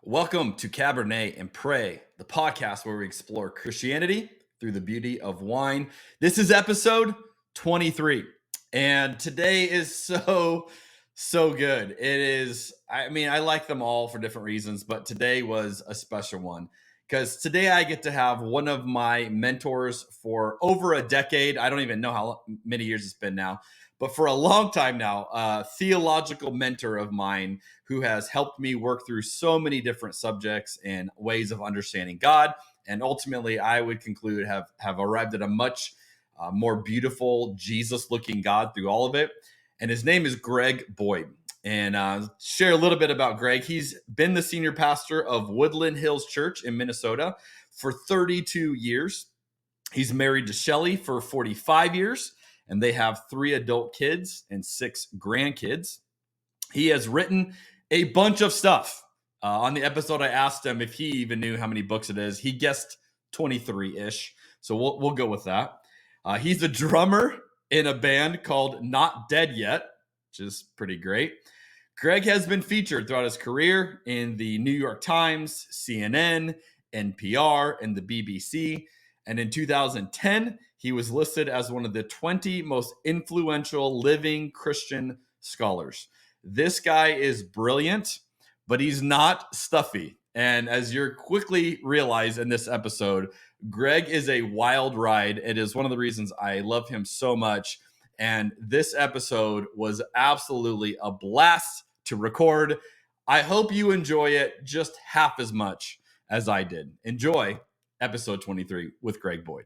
Welcome to Cabernet and Pray, the podcast where we explore Christianity through the beauty of wine. This is episode 23, and today is so good. It is, I like them all for different reasons, but today was a special one because today I get to have one of my mentors for over a decade. I don't even know how many years it's been now, but for a long time now, a theological mentor of mine who has helped me work through so many different subjects and ways of understanding God. And ultimately, I would conclude have arrived at a much more beautiful Jesus-looking God through all of it. And his name is Greg Boyd. And share a little bit about Greg. He's been the senior pastor of Woodland Hills Church in Minnesota for 32 years. He's married to Shelly for 45 years, and they have 3 adult kids and 6 grandkids. He has written a bunch of stuff. On the episode, I asked him if he even knew how many books it is. He guessed 23-ish, so we'll go with that. He's a drummer in a band called Not Dead Yet, which is pretty great. Greg has been featured throughout his career in the New York Times, CNN, NPR, and the BBC. And in 2010, he was listed as one of the 20 most influential living Christian scholars. This guy is brilliant, but he's not stuffy. And as you're quickly realize in this episode, Greg is a wild ride. It is one of the reasons I love him so much. And this episode was absolutely a blast to record. I hope you enjoy it just half as much as I did. Enjoy episode 23 with Greg Boyd.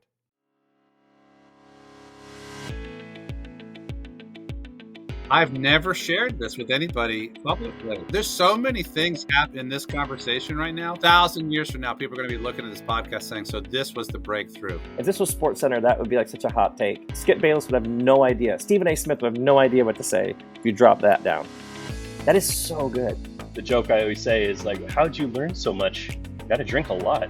I've never shared this with anybody publicly. There's so many things happening in this conversation right now. 1,000 years from now, people are going to be looking at this podcast saying, so this was the breakthrough. If this was SportsCenter, that would be like such a hot take. Skip Bayless would have no idea. Stephen A. Smith would have no idea what to say if you drop that down. That is so good. The joke I always say is like, how'd you learn so much? You got to drink a lot.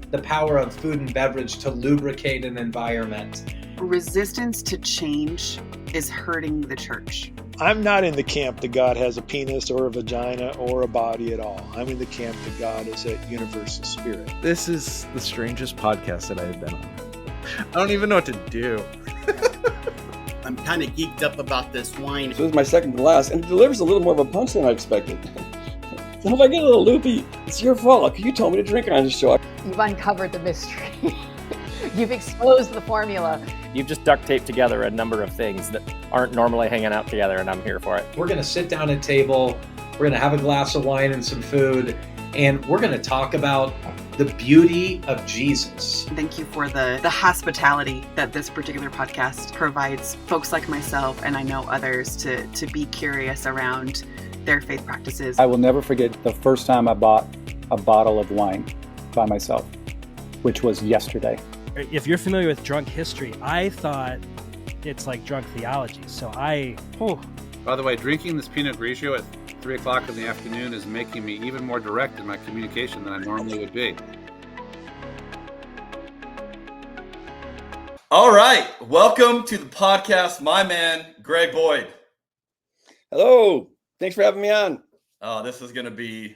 The power of food and beverage to lubricate an environment. Resistance to change is hurting the church. I'm not in the camp that God has a penis or a vagina or a body at all. I'm in the camp that God is a universal spirit. This is the strangest podcast that I've been on. I don't even know what to do. I'm kind of geeked up about this wine. So this is my second glass, and it delivers a little more of a punch than I expected. So if I get a little loopy, it's your fault. You told me to drink on this show. You've uncovered the mystery. You've exposed the formula. You've just duct taped together a number of things that aren't normally hanging out together, and I'm here for it. We're going to sit down at a table, we're going to have a glass of wine and some food, and we're going to talk about the beauty of Jesus. Thank you for the hospitality that this particular podcast provides folks like myself, and I know others, to be curious around their faith practices. I will never forget the first time I bought a bottle of wine by myself, which was yesterday. If you're familiar with drunk history, I thought it's like drunk theology. So By the way, drinking this Pinot Grigio at 3 o'clock in the afternoon is making me even more direct in my communication than I normally would be. All right. Welcome to the podcast, my man, Greg Boyd. Hello. Thanks for having me on. Oh, this is gonna be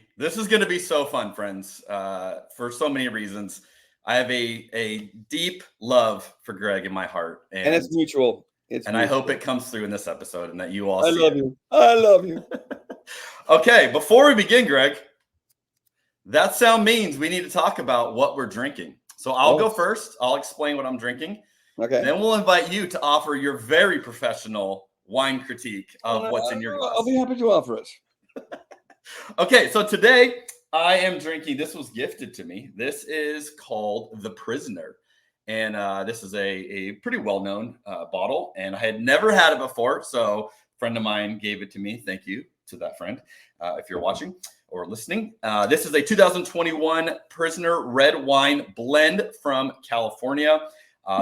so fun, friends. For so many reasons. I have a deep love for Greg in my heart. And it's mutual. I hope it comes through in this episode and that you all I love you. Okay, before we begin, Greg, that sound means we need to talk about what we're drinking. So I'll go first. I'll explain what I'm drinking. Okay. Then we'll invite you to offer your very professional wine critique of what's in your glass. I'll be happy to offer it. Okay, so today I am drinking, this was gifted to me. This is called The Prisoner. And this is a pretty well-known bottle. And I had never had it before. So a friend of mine gave it to me. Thank you to that friend, if you're watching or listening. This is a 2021 Prisoner red wine blend from California.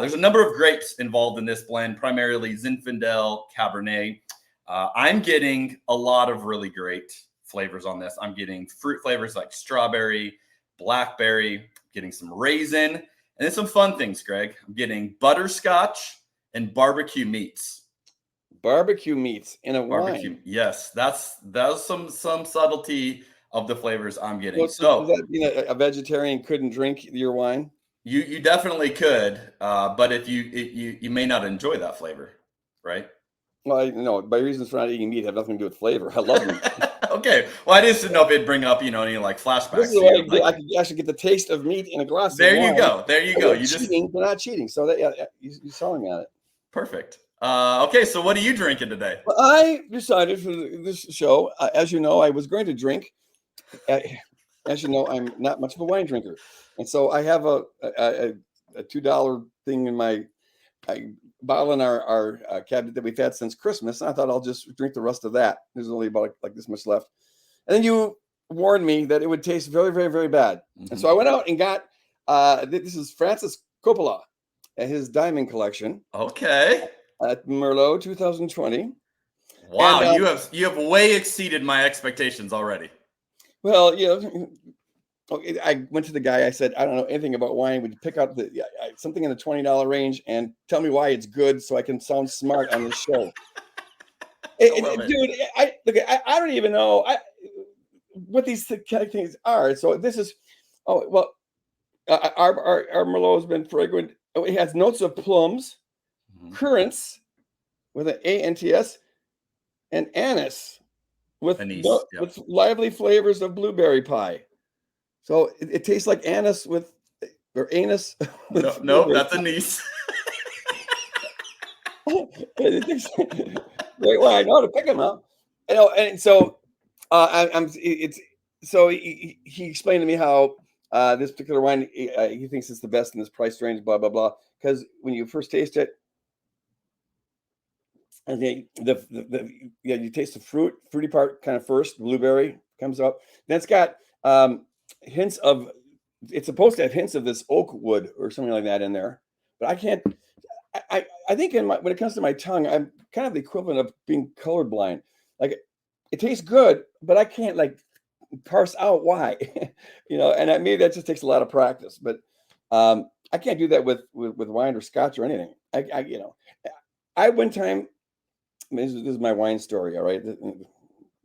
There's a number of grapes involved in this blend, primarily Zinfandel, Cabernet. I'm getting a lot of really great flavors on this. I'm getting fruit flavors like strawberry, blackberry, getting some raisin, and then some fun things, Greg. I'm getting butterscotch and barbecue meats. Barbecue meats in a wine. Yes, that's some subtlety of the flavors I'm getting. Well, So does that mean a vegetarian couldn't drink your wine? you definitely could, but if you may not enjoy that flavor, right? Well, no, my reasons for not eating meat have nothing to do with flavor. I love meat. Okay. Well, I just didn't know if it'd bring up, any like flashbacks. This is why I could actually get the taste of meat in a glass There of wine. you go. There you go. You cheating, but not cheating. So that you're selling at it. Perfect. Okay, so what are you drinking today? Well, I decided for this show, as you know, I was going to drink. As you know, I'm not much of a wine drinker, and so I have a $2 thing in my bottle in our cabinet that we've had since Christmas. And I thought I'll just drink the rest of that. There's only about like this much left. And then you warned me that it would taste very, very, very bad. Mm-hmm. And so I went out and got this is Francis Coppola and his diamond collection. Okay. At Merlot 2020. Wow, and, you have way exceeded my expectations already. Well, I went to the guy. I said, I don't know anything about wine. Would you pick out something in the $20 range and tell me why it's good so I can sound smart on this show? Dude, I don't even know what these things are. So this is, our Merlot has been fragrant. It has notes of plums, currants with an ANTS, and anise with lively flavors of blueberry pie. So it tastes like anise or anus. No, that's anise. Well, I know how to pick them up. And so he explained to me how this particular wine he thinks it's the best in this price range, blah blah blah. Because when you first taste it, and you taste the fruity part kind of first. Blueberry comes up. Then it's got hints of. It's supposed to have hints of this oak wood or something like that in there, but I can't. I think when it comes to my tongue, I'm kind of the equivalent of being colorblind. Like it tastes good, but I can't like parse out why, and maybe that just takes a lot of practice, but I can't do that with wine or scotch or anything. I one time, this is my wine story. All right.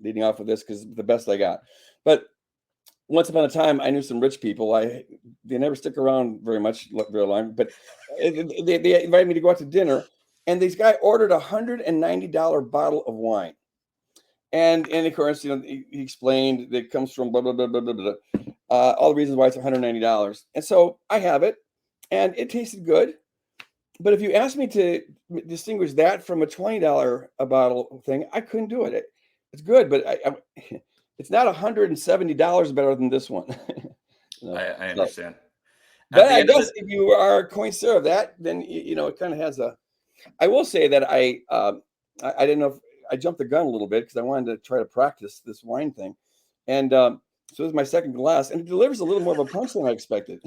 Leading off of this, because the best I got, but once upon a time, I knew some rich people. They never stick around very long, but they invited me to go out to dinner, and this guy ordered $190 bottle of wine, and of course, he explained that it comes from blah blah blah blah blah blah, all the reasons why it's $190, and so I have it, and it tasted good, but if you asked me to distinguish that from a $20 a bottle thing, I couldn't do it. It's good, but it's not $170 better than this one. I understand. But I guess if you are a connoisseur of that, then it kind of has a. I will say that I didn't know if I jumped the gun a little bit because I wanted to try to practice this wine thing, and so this is my second glass, and it delivers a little more of a punch than I expected.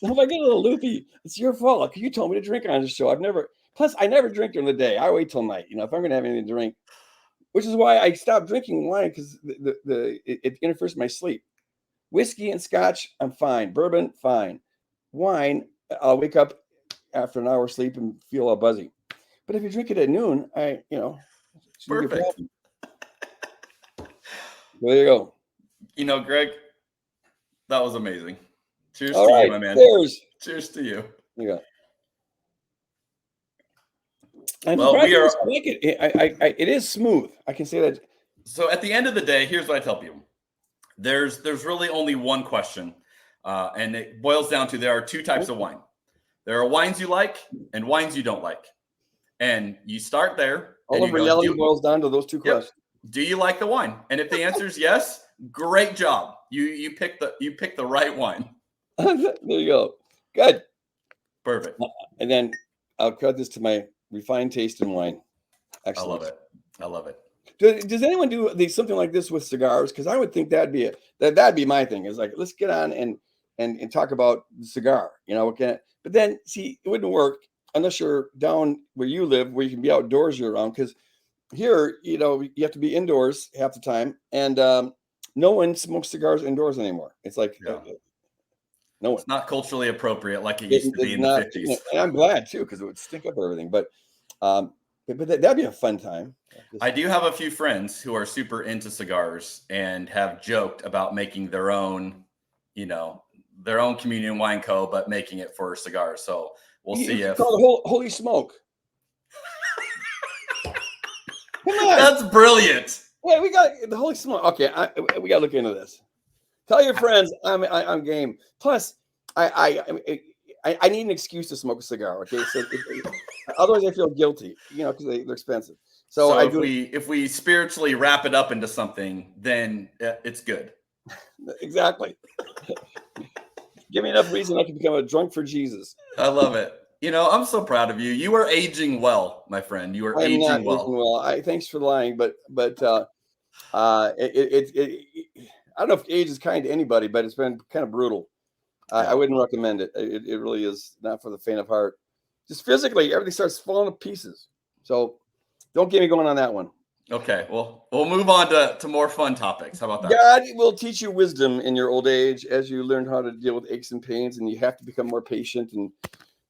So if I get a little loopy, it's your fault. You told me to drink on this show. I never drink during the day. I wait till night. If I'm going to have anything to drink. Which is why I stopped drinking wine, because it interferes with my sleep. Whiskey and scotch, I'm fine. Bourbon, fine. Wine, I'll wake up after an hour's sleep and feel all buzzy. But if you drink it at noon, perfect. There you go. Greg, that was amazing. Cheers all to right, you, my man. Cheers to you. Yeah. Well, we are. I like it. It is smooth. I can say that. So at the end of the day, here's what I tell people: there's really only one question, and it boils down to there are two types of wine. There are wines you like and wines you don't like, and you start there. All of reality boils down to those two questions. Do you like the wine? And if the answer is yes, great job. You picked the right wine. There you go. Good. Perfect. And then I'll cut this to my refined taste in wine. Excellent. I love it. Does anyone do something like this with cigars? Because I would think that'd be my thing. Is like, let's get on and talk about the cigar. But then see, it wouldn't work unless you're down where you live, where you can be outdoors year round. Because here, you have to be indoors half the time, and no one smokes cigars indoors anymore. It's like no one. It's not culturally appropriate like it used to be in the 50s. And I'm glad too, because it would stink up everything. But but that'd be a fun time. I do have a few friends who are super into cigars and have joked about making their own, their own communion wine co, but making it for cigars. So we'll see if call it Holy Smoke. Come on. That's brilliant. Yeah, we got the Holy Smoke. Okay, we got to look into this. Tell your friends I'm game. Plus, I need an excuse to smoke a cigar. Okay, so otherwise I feel guilty, because they're expensive. So if we spiritually wrap it up into something, then it's good. Exactly. Give me enough reason I can become a drunk for Jesus. I love it. I'm so proud of you. You are aging well, my friend. You are aging well. Thanks for lying, but I don't know if age is kind to anybody, but it's been kind of brutal. I wouldn't recommend it. It really is not for the faint of heart. Just physically, everything starts falling to pieces. So don't get me going on that one. Okay, well, we'll move on to more fun topics. How about that? God will teach you wisdom in your old age as you learn how to deal with aches and pains, and you have to become more patient, and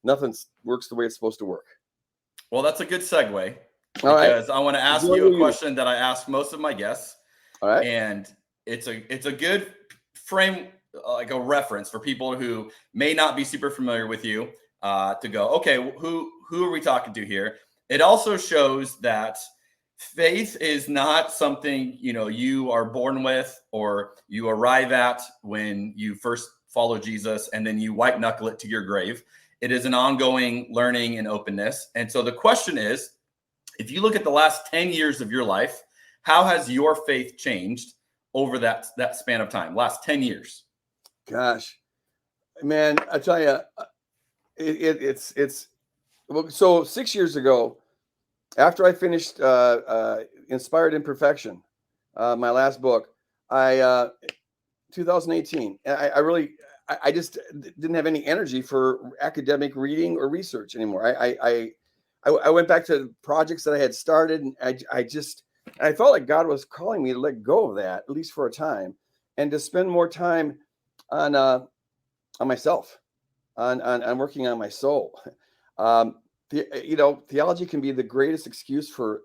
nothing works the way it's supposed to work. Well, that's a good segue. All right. Because I want to ask you a question that I ask most of my guests. All right. And it's a good frame, like a reference for people who may not be super familiar with you, to go, okay, who are we talking to here? It also shows that faith is not something, you are born with or you arrive at when you first follow Jesus and then you white knuckle it to your grave. It is an ongoing learning and openness. And so the question is, if you look at the last 10 years of your life, how has your faith changed over that span of time, last 10 years? Gosh, man, I tell you, it's so 6 years ago, after I finished Inspired Imperfection, my last book, 2018, I just didn't have any energy for academic reading or research anymore. I went back to projects that I had started, and I felt like God was calling me to let go of that, at least for a time, and to spend more time on myself, on working on my soul. Theology can be the greatest excuse for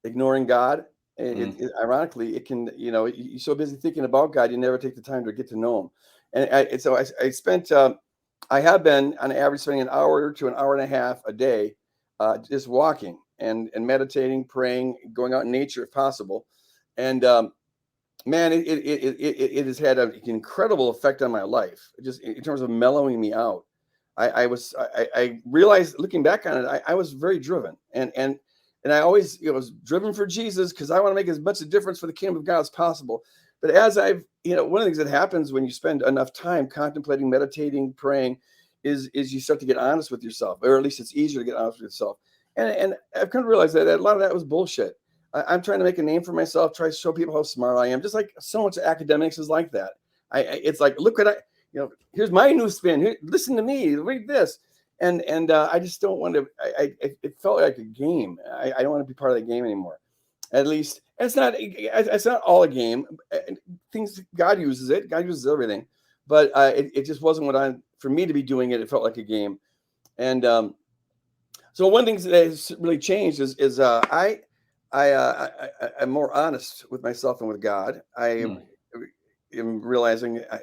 ignoring God. Ironically, it can, you're so busy thinking about God, you never take the time to get to know him. And so I spent, I have been on average spending an hour to an hour and a half a day, just walking and meditating, praying, going out in nature if possible. And man, it has had an incredible effect on my life, just in terms of mellowing me out. I realized, looking back on it, I was very driven, and I always was driven for Jesus because I want to make as much a difference for the kingdom of God as possible. But as one of the things that happens when you spend enough time contemplating, meditating, praying, is you start to get honest with yourself, or at least it's easier to get honest with yourself. And I've come to realize that a lot of that was bullshit. I'm trying to make a name for myself, try to show people how smart I am. Just like so much academics is like that. It's like, look what here's my new spin. Here, listen to me, read this. And I just don't want to, it felt like a game. I don't want to be part of the game anymore. At least it's not all a game. Things, God uses it. God uses everything. But it just wasn't for me to be doing it. It felt like a game. And so one thing that has really changed is I'm more honest with myself and with God. I am realizing I'm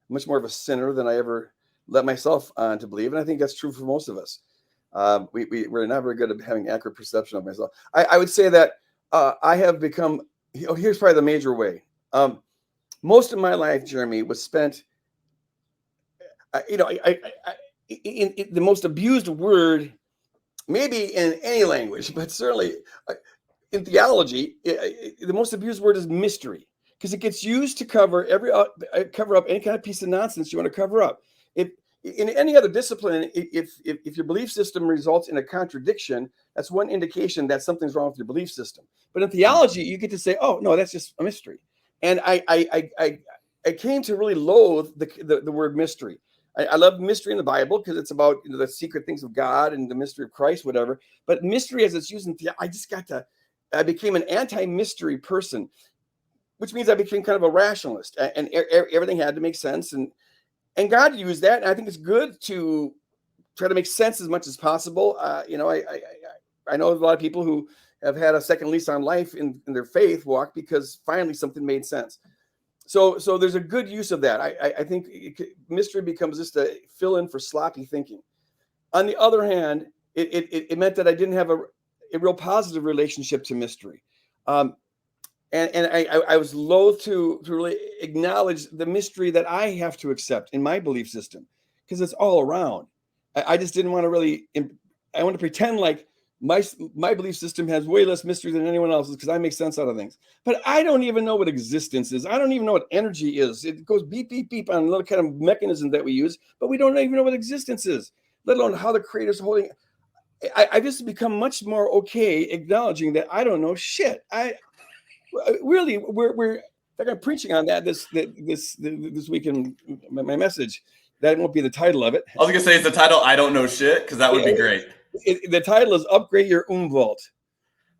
much more of a sinner than I ever let myself on to believe. And I think that's true for most of us. We're not very good at having accurate perception of myself. I would say that I have become, here's probably the major way. Most of my life, Jeremy, was spent, in the most abused word, maybe in any language, but certainly in theology, the most abused word is mystery, because it gets used to cover up any kind of piece of nonsense you want to cover up. In any other discipline, if your belief system results in a contradiction, that's one indication that something's wrong with your belief system. But in theology, you get to say, "Oh no, that's just a mystery." And I came to really loathe the word mystery. I love mystery in the Bible because it's about the secret things of God and the mystery of Christ, whatever. But mystery, as it's used in theology, I became an anti-mystery person, which means I became kind of a rationalist, and everything had to make sense. And God used that, and I think it's good to try to make sense as much as possible. I I know a lot of people who have had a second lease on life in their faith walk because finally something made sense. So there's a good use of that. I think mystery becomes just a fill in for sloppy thinking. On the other hand, it meant that I didn't have a real positive relationship to mystery. And I was loath to really acknowledge the mystery that I have to accept in my belief system, because it's all around. I just didn't want to really, I want to pretend like my belief system has way less mystery than anyone else's because I make sense out of things. But I don't even know what existence is. I don't even know what energy is. It goes beep, beep, beep on a little kind of mechanism that we use, but we don't even know what existence is, let alone how the creator's holding. I just become much more okay acknowledging that I don't know shit. Really, we're like I'm preaching on that this week in my message. That won't be the title of it. I was gonna say, is the title "I Don't Know Shit"? Because that would be great. The title is "Upgrade Your Umwelt."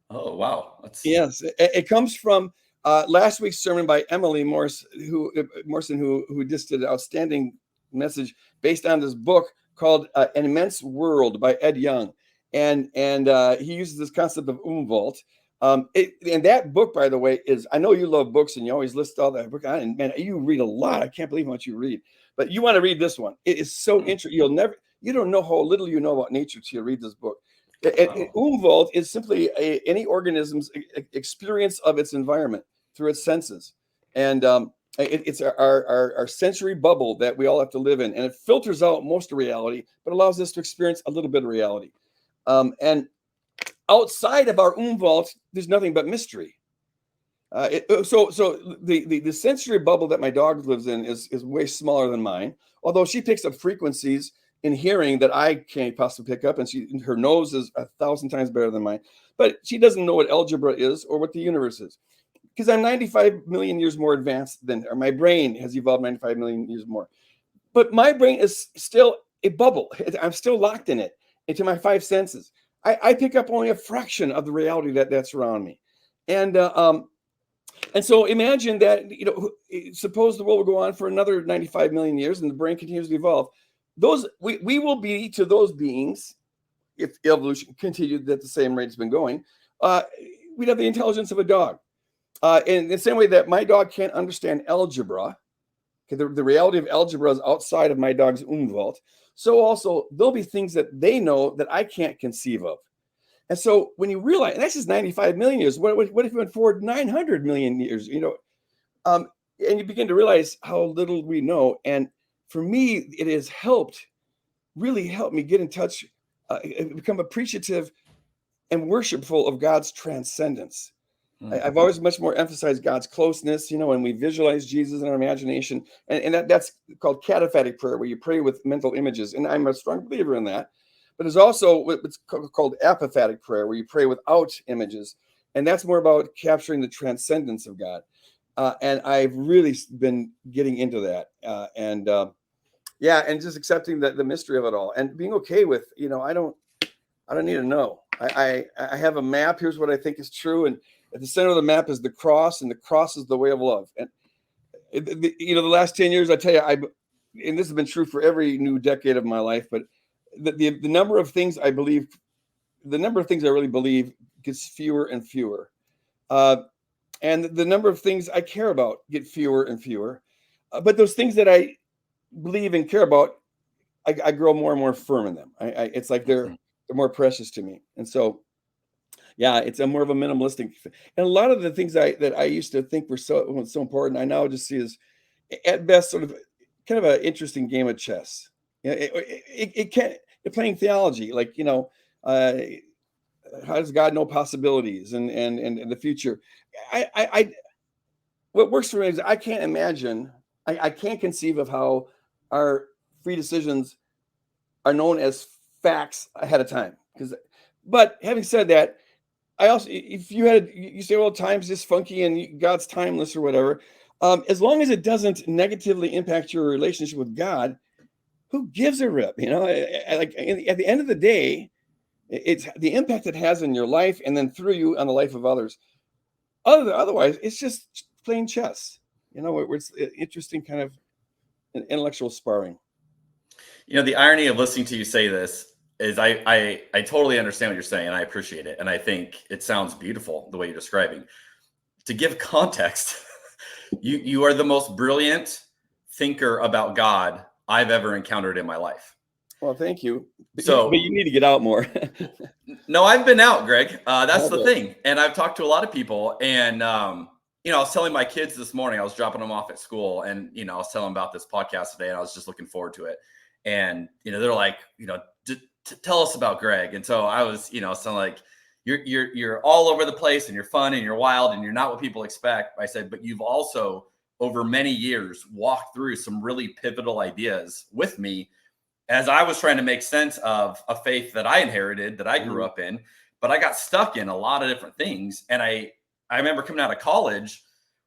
Oh wow! Yes, it comes from last week's sermon by Emily Morrison, who just did an outstanding message based on this book called "An Immense World" by Ed Young, and he uses this concept of Umwelt. And that book, by the way, is, I know you love books and you always list all that book. And man, you read a lot. I can't believe how much you read, but you want to read this one. It is so interesting. You don't know how little you know about nature till you read this book. Umwelt is simply any organism's experience of its environment through its senses. And it's our sensory bubble that we all have to live in. And it filters out most of reality, but allows us to experience a little bit of reality. And outside of our Umwelt, there's nothing but mystery. So the sensory bubble that my dog lives in is way smaller than mine, although she picks up frequencies in hearing that I can't possibly pick up, and her nose is 1,000 times better than mine. But she doesn't know what algebra is or what the universe is, because I'm 95 million years more advanced than her. My brain has evolved 95 million years more. But my brain is still a bubble. I'm still locked in it, into my five senses. I pick up only a fraction of the reality that's around me. And so imagine that, suppose the world will go on for another 95 million years and the brain continues to evolve. We will be to those beings, if evolution continued at the same rate it's been going, we'd have the intelligence of a dog. In the same way that my dog can't understand algebra, because the reality of algebra is outside of my dog's Umwelt. So also there'll be things that they know that I can't conceive of. And so when you realize, and that's just 95 million years, what if we went forward 900 million years, and you begin to realize how little we know. And for me, it has really helped me get in touch, become appreciative and worshipful of God's transcendence. I've always much more emphasized God's closeness, when we visualize Jesus in our imagination, and that's called cataphatic prayer, where you pray with mental images. And I'm a strong believer in that. But there's also what's called apophatic prayer, where you pray without images. And that's more about capturing the transcendence of God. And I've really been getting into that. And just accepting the mystery of it all and being okay with, I don't need to know. I have a map. Here's what I think is true. And at the center of the map is the cross, and the cross is the way of love. And the last 10 years, I tell you, and this has been true for every new decade of my life, but the number of things I believe, the number of things I really believe gets fewer and fewer. And the number of things I care about get fewer and fewer. But those things that I believe and care about, I grow more and more firm in them. It's like they're more precious to me. And so, it's more of a minimalistic. And a lot of the things that I used to think were so important, I now just see as at best sort of kind of an interesting game of chess. It can't. You're playing theology, like how does God know possibilities and the future? What works for me is I can't imagine. I can't conceive of how our free decisions are known as facts ahead of time. But having said that, I also, if you say, well, time's just funky and God's timeless or whatever, as long as it doesn't negatively impact your relationship with God, who gives a rip? Like at the end of the day, it's the impact it has in your life and then through you on the life of others. Otherwise, it's just playing chess. Where it's interesting kind of intellectual sparring. The irony of listening to you say this is I totally understand what you're saying, and I appreciate it. And I think it sounds beautiful the way you're describing. To give context, you are the most brilliant thinker about God I've ever encountered in my life. Well, thank you. So, but you need to get out more. No, I've been out, Greg. That's the Okay. thing. And I've talked to a lot of people, and I was telling my kids this morning, I was dropping them off at school, and I was telling them about this podcast today, and I was just looking forward to it. And they're like, tell us about Greg. And so I was, so like, you're all over the place, and you're fun, and you're wild, and you're not what people expect. I said, but you've also over many years walked through some really pivotal ideas with me as I was trying to make sense of a faith that I inherited, that I grew up in, but I got stuck in a lot of different things. And I remember coming out of college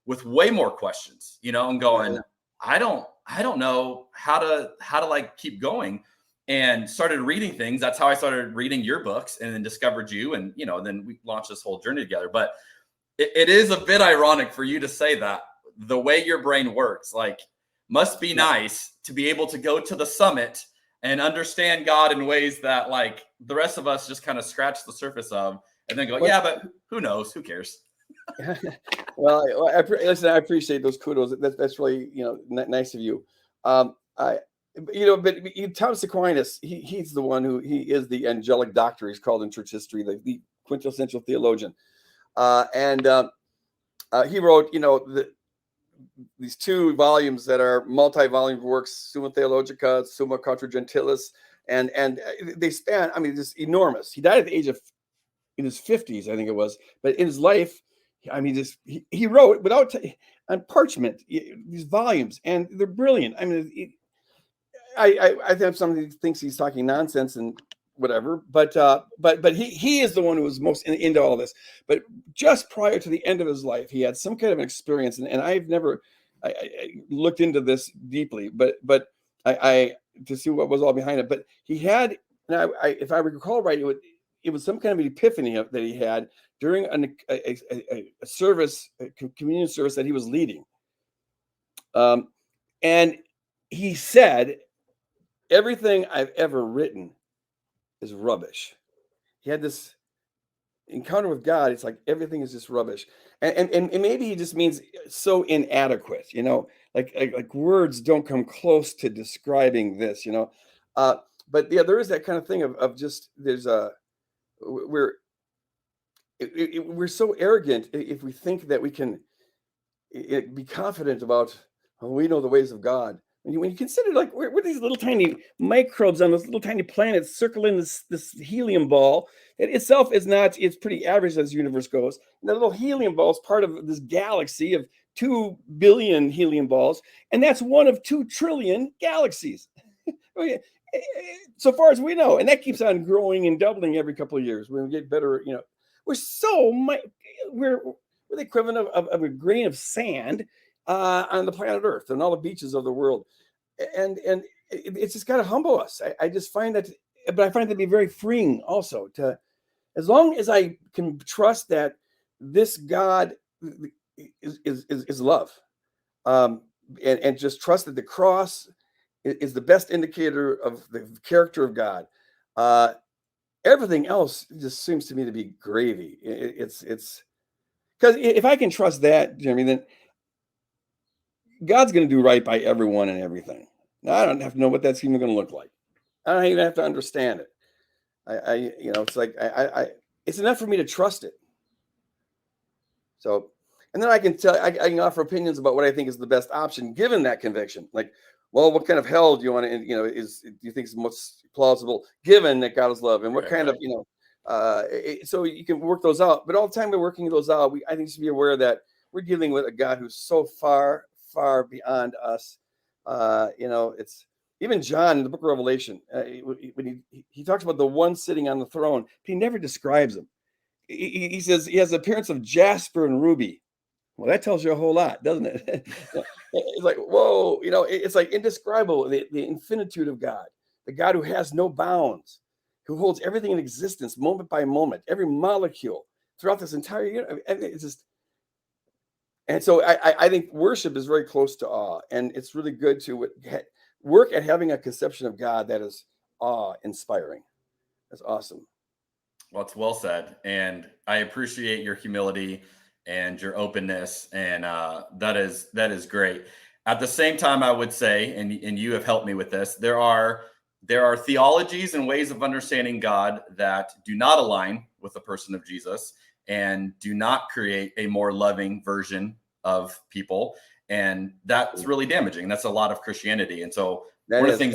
with way more questions, and going, I don't know how to like keep going, and started reading things. That's how I started reading your books, and then discovered you. And, then we launched this whole journey together. But it is a bit ironic for you to say that the way your brain works, like, must be nice to be able to go to the summit and understand God in ways that, like, the rest of us just kind of scratch the surface of, and then go, yeah, but who knows? Who cares? Well, listen, I appreciate those kudos. That's really, nice of you. But Thomas Aquinas, he's the one he is the angelic doctor. He's called in church history, the quintessential theologian. He wrote, these 2 volumes that are multi-volume works, Summa Theologica, Summa Contra Gentilis, and they span, just enormous. He died at the age of, in his 50s, I think it was, but in his life, he wrote on parchment these volumes, and they're brilliant. I think somebody thinks he's talking nonsense and whatever, but he is the one who was most into all this. But just prior to the end of his life, he had some kind of an experience, and I've never I looked into this deeply, but I to see what was all behind it. But he had, and if I recall right, it was some kind of an epiphany that he had during a service, a communion service that he was leading, and he said, "Everything I've ever written is rubbish." He had this encounter with God. It's like everything is just rubbish, and maybe he just means so inadequate, like words don't come close to describing this, but yeah, there is that kind of thing of just we're so arrogant if we think that we can be confident about, we know the ways of God. When you consider, like, we're these little tiny microbes on this little tiny planet circling this helium ball. It itself it's pretty average as the universe goes. And that little helium ball is part of this galaxy of 2 billion helium balls. And that's one of 2 trillion galaxies. So far as we know. And that keeps on growing and doubling every couple of years. When we get better, we're the equivalent of a grain of sand on the planet Earth and all the beaches of the world, and it's just got to humble us. I just find that, but I find it to be very freeing also. To, as long as I can trust that this God is love, and just trust that the cross is the best indicator of the character of God. Everything else just seems to me to be gravy. It's because if I can trust that, Jeremy, then God's going to do right by everyone and everything. Now, I don't have to know what that's even going to look like. I don't even have to understand it. It's like it's enough for me to trust it. So, and then I can offer opinions about what I think is the best option given that conviction. Like, well, what kind of hell do you want to, do you think is most plausible given that God is love, and what kind of, so you can work those out. But all the time we're working those out, I think you should be aware that we're dealing with a God who's so far beyond us. It's even John in the book of Revelation, when he talks about the one sitting on the throne, he never describes him. He says he has the appearance of jasper and ruby. Well, that tells you a whole lot, doesn't it? It's like, whoa, it's like indescribable, the infinitude of God, the God who has no bounds, who holds everything in existence moment by moment, every molecule throughout this entire universe. It's just, and so I think worship is very close to awe, and it's really good to work at having a conception of God that is awe-inspiring. That's awesome. Well, it's well said. And I appreciate your humility and your openness. And that is great. At the same time, I would say, and you have helped me with this, there are theologies and ways of understanding God that do not align with the person of Jesus and do not create a more loving version of people. And that's really damaging. That's a lot of Christianity. And so one of the things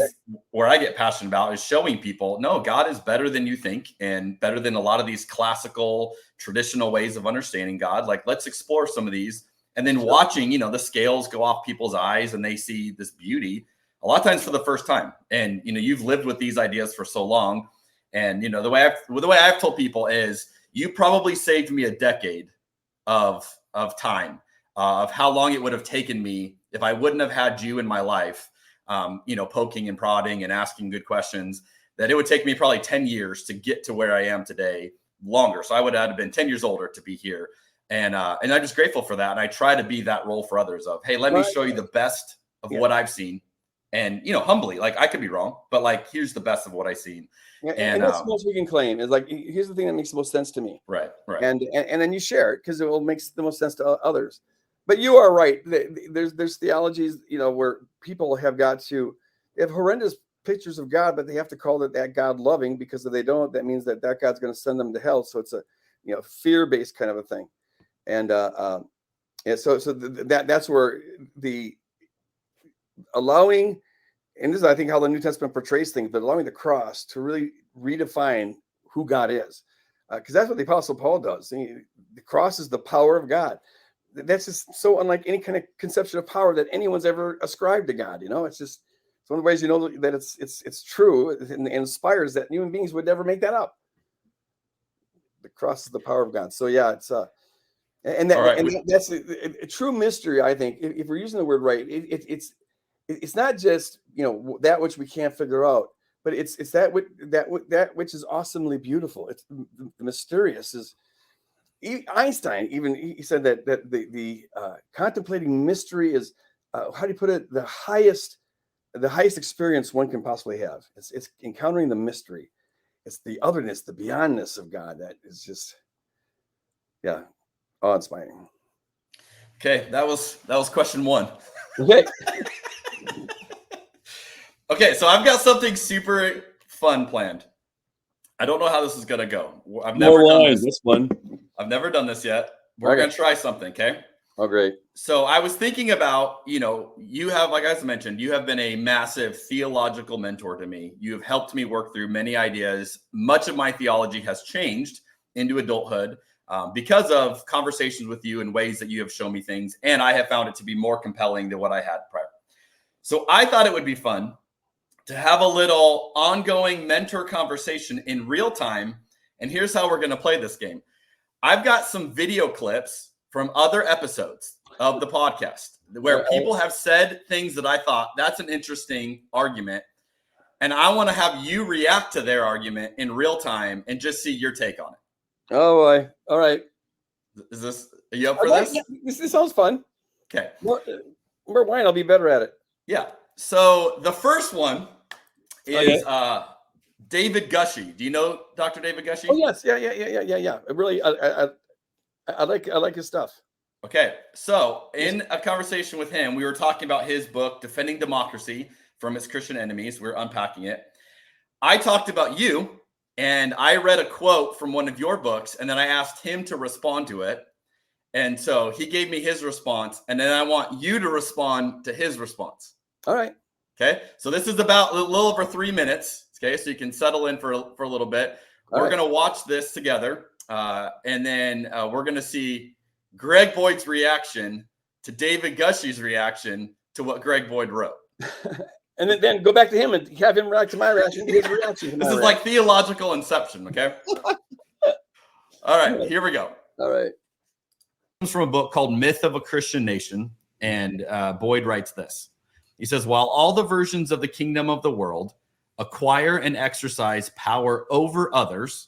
where I get passionate about is showing people, no, God is better than you think and better than a lot of these classical, traditional ways of understanding God. Like, let's explore some of these. And then watching, the scales go off people's eyes and they see this beauty a lot of times for the first time. And, you've lived with these ideas for so long. And, the way I've told people is you probably saved me a decade of time, of how long it would have taken me if I wouldn't have had you in my life, poking and prodding and asking good questions, that it would take me probably 10 years to get to where I am today, longer. So I would have been 10 years older to be here. And I'm just grateful for that. And I try to be that role for others of, hey, let me show you the best of what I've seen. And, humbly, like, I could be wrong, but like, here's the best of what I've seen. Yeah, and that's the most we can claim is like, here's the thing that makes the most sense to me. Right. And then you share it because it will make the most sense to others. But you are right. There's theologies, where people have they have horrendous pictures of God, but they have to call that God loving, because if they don't, that means that God's going to send them to hell. So it's a, fear-based kind of a thing. And that's where the allowing, and this is, I think, how the New Testament portrays things, but allowing the cross to really redefine who God is, because that's what the Apostle Paul does. The cross is the power of God. That's just so unlike any kind of conception of power that anyone's ever ascribed to God. It's one of the ways that it's true and inspires that human beings would never make that up. The cross is the power of God. So yeah, it's that's a true mystery. I think if we're using the word right, it's not just that which we can't figure out, but it's that which is awesomely beautiful. It's the mysterious. Is Einstein even he said that the contemplating mystery is how do you put it, the highest experience one can possibly have. It's encountering the mystery. It's the otherness, the beyondness of God that is just awe-inspiring. Okay, that was question one. Okay. Okay, so I've got something super fun planned. I don't know how this is gonna go. I've never done this one. I've never done this yet. We're gonna try something, okay? Oh, great. So I was thinking about, you have, like I mentioned, you have been a massive theological mentor to me. You have helped me work through many ideas. Much of my theology has changed into adulthood because of conversations with you and ways that you have shown me things. And I have found it to be more compelling than what I had prior. So I thought it would be fun to have a little ongoing mentor conversation in real time. And here's how we're going to play this game. I've got some video clips from other episodes of the podcast where people have said things that I thought, that's an interesting argument. And I want to have you react to their argument in real time and just see your take on it. Oh boy. All right. Are you up for this? Yeah, this sounds fun. Okay. More wine, I'll be better at it. Yeah. So the first one is David Gushee. Do you know Dr. David Gushee? Oh yes. Yeah. Really, I like his stuff. Okay. So in a conversation with him, we were talking about his book, Defending Democracy from Its Christian Enemies. We're unpacking it. I talked about you, and I read a quote from one of your books, and then I asked him to respond to it. And so he gave me his response, and then I want you to respond to his response. All right. Okay. So this is about a little over 3 minutes. Okay. So you can settle in for a little bit. We're going to watch this together. And then we're going to see Greg Boyd's reaction to David Gushee's reaction to what Greg Boyd wrote. And then go back to him and have him react to my reaction. To his reaction to this is like theological inception. Okay. All right. Here we go. All right. It comes from a book called Myth of a Christian Nation. And Boyd writes this. He says, while all the versions of the kingdom of the world acquire and exercise power over others,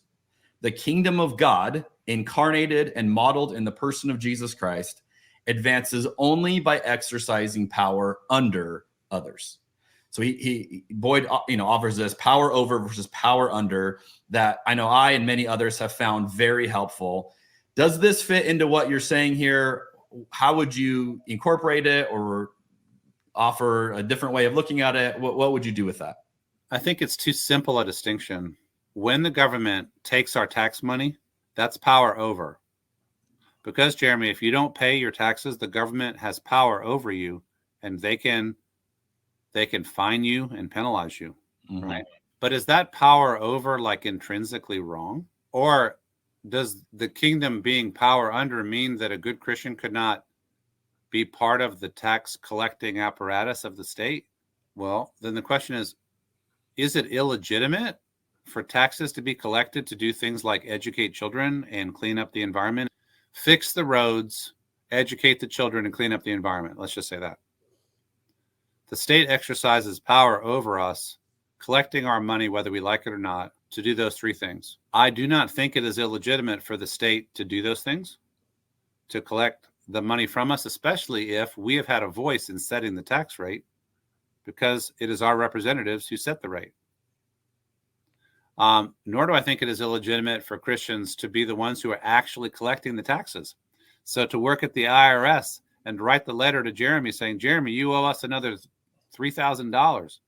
the kingdom of God, incarnated and modeled in the person of Jesus Christ, advances only by exercising power under others. So Boyd, offers this power over versus power under that I know I and many others have found very helpful. Does this fit into what you're saying here? How would you incorporate it or offer a different way of looking at it? What would you do with that? I think it's too simple a distinction. When the government takes our tax money, that's power over. Because, Jeremy, if you don't pay your taxes, the government has power over you, and they can fine you and penalize you, right? But is that power over like intrinsically wrong? Or does the kingdom being power under mean that a good Christian could not be part of the tax collecting apparatus of the state? Well, then the question is it illegitimate for taxes to be collected to do things like educate children and clean up the environment, fix the roads, educate the children, and clean up the environment? Let's just say that. The state exercises power over us, collecting our money, whether we like it or not, to do those three things. I do not think it is illegitimate for the state to do those things, to collect the money from us, especially if we have had a voice in setting the tax rate, because it is our representatives who set the rate. Nor do I think it is illegitimate for Christians to be the ones who are actually collecting the taxes. So to work at the IRS and write the letter to Jeremy saying, Jeremy, you owe us another $3,000.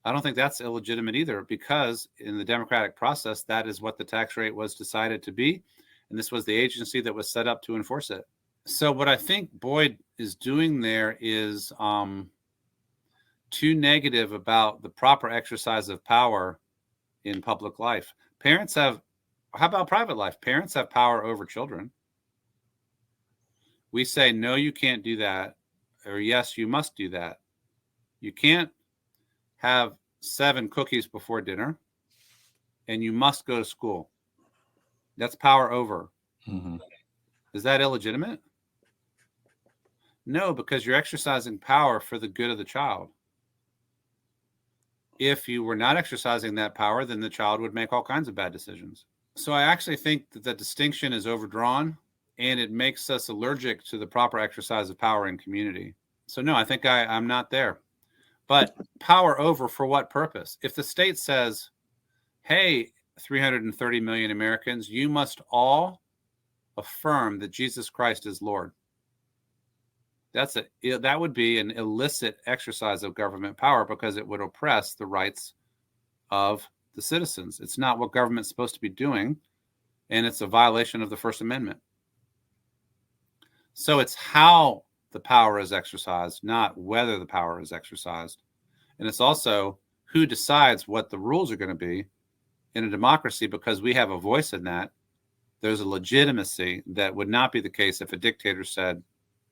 I don't think that's illegitimate either, because in the democratic process, that is what the tax rate was decided to be. And this was the agency that was set up to enforce it. So what I think Boyd is doing there is too negative about the proper exercise of power in public life. Parents have, how about private life? Parents have power over children. We say, no, you can't do that, or yes, you must do that. You can't have 7 cookies before dinner, and you must go to school. That's power over. Is that illegitimate? No, because you're exercising power for the good of the child. If you were not exercising that power, then the child would make all kinds of bad decisions. So I actually think that the distinction is overdrawn, and it makes us allergic to the proper exercise of power in community. So no, I think I'm not there. But power over for what purpose? If the state says, hey, 330 million Americans, you must all affirm that Jesus Christ is Lord. That would be an illicit exercise of government power, because it would oppress the rights of the citizens. It's not what government's supposed to be doing, and it's a violation of the First Amendment. So it's how the power is exercised, not whether the power is exercised. And it's also who decides what the rules are going to be in a democracy, because we have a voice in that. There's a legitimacy that would not be the case if a dictator said,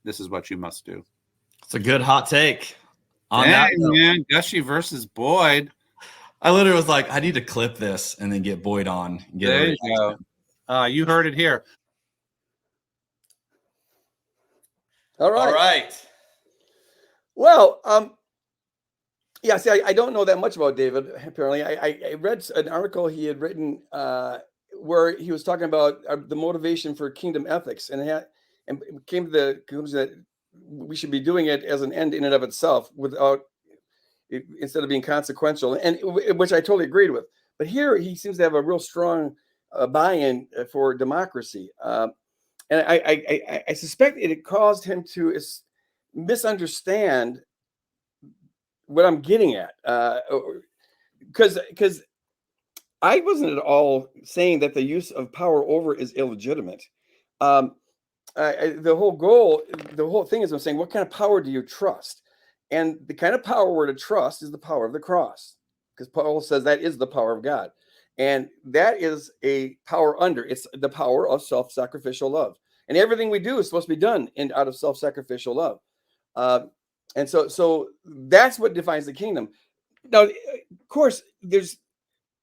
this is what you must do. It's a good hot take. On that note, man, Gushy versus Boyd. I literally was like, I need to clip this and then get Boyd on. There you go. You heard it here. All right. All right. Well, yeah, see, I don't know that much about David, apparently. I read an article he had written where he was talking about the motivation for kingdom ethics, and came to the conclusion that we should be doing it as an end in and of itself, instead of being consequential, and which I totally agreed with. But here he seems to have a real strong buy-in for democracy. And I suspect it caused him to misunderstand what I'm getting at, because I wasn't at all saying that the use of power over is illegitimate. The whole thing is I'm saying, what kind of power do you trust? And the kind of power we're to trust is the power of the cross, because Paul says that is the power of God. And that is a power under. It's the power of self-sacrificial love. And everything we do is supposed to be done out of self-sacrificial love. And so that's what defines the kingdom. Now, of course, as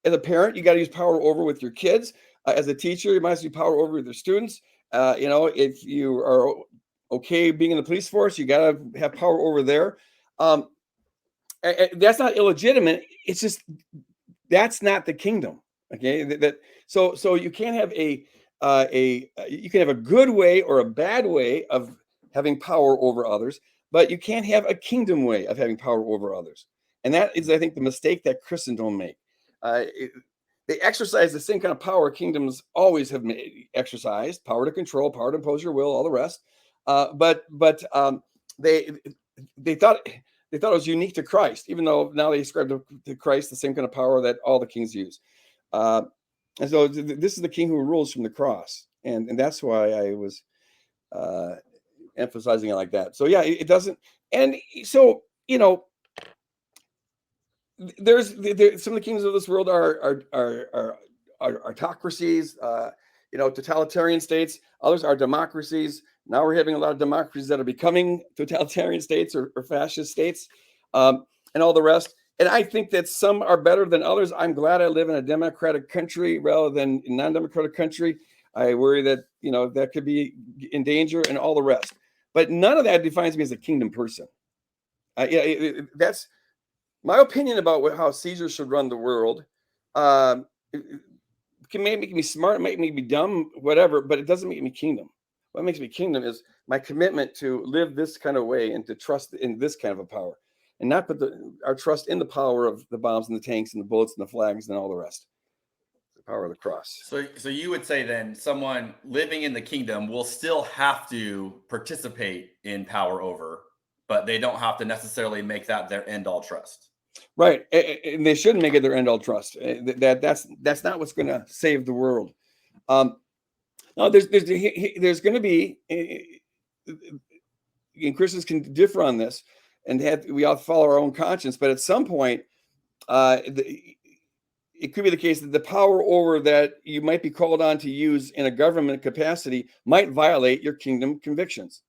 a parent, you got to use power over with your kids. As a teacher, you must use power over with your students. If you are okay being in the police force, you got to have power over there. That's not illegitimate. It's just that's not the kingdom. Okay, so you can't have you can have a good way or a bad way of having power over others, but you can't have a kingdom way of having power over others. And that is, I think, the mistake that Christians don't make. They exercise the same kind of power kingdoms always have exercised: power to control, power to impose your will, all the rest. But they thought it was unique to Christ, even though now they ascribe to Christ the same kind of power that all the kings use. And so this is the king who rules from the cross, and that's why I was emphasizing it like that. So yeah, it doesn't. And so, you know, there's some of the kingdoms of this world are autocracies, you know, totalitarian states. Others are democracies. Now we're having a lot of democracies that are becoming totalitarian states or fascist states, and all the rest. And I think that some are better than others. I'm glad I live in a democratic country rather than a non-democratic country. I worry that, you know, that could be in danger and all the rest. But none of that defines me as a kingdom person. That's my opinion about how Caesar should run the world. It can make me smart, make me be dumb, whatever, but it doesn't make me kingdom. What makes me kingdom is my commitment to live this kind of way and to trust in this kind of a power, and not put our trust in the power of the bombs and the tanks and the bullets and the flags and all the rest. The power of the cross. So you would say then someone living in the kingdom will still have to participate in power over, but they don't have to necessarily make that their end all trust. Right, and they shouldn't make it their end all trust. That's not what's going to save the world. Now, there's going to be, and Christians can differ on this, and we all follow our own conscience. But at some point, it could be the case that the power over that you might be called on to use in a government capacity might violate your kingdom convictions.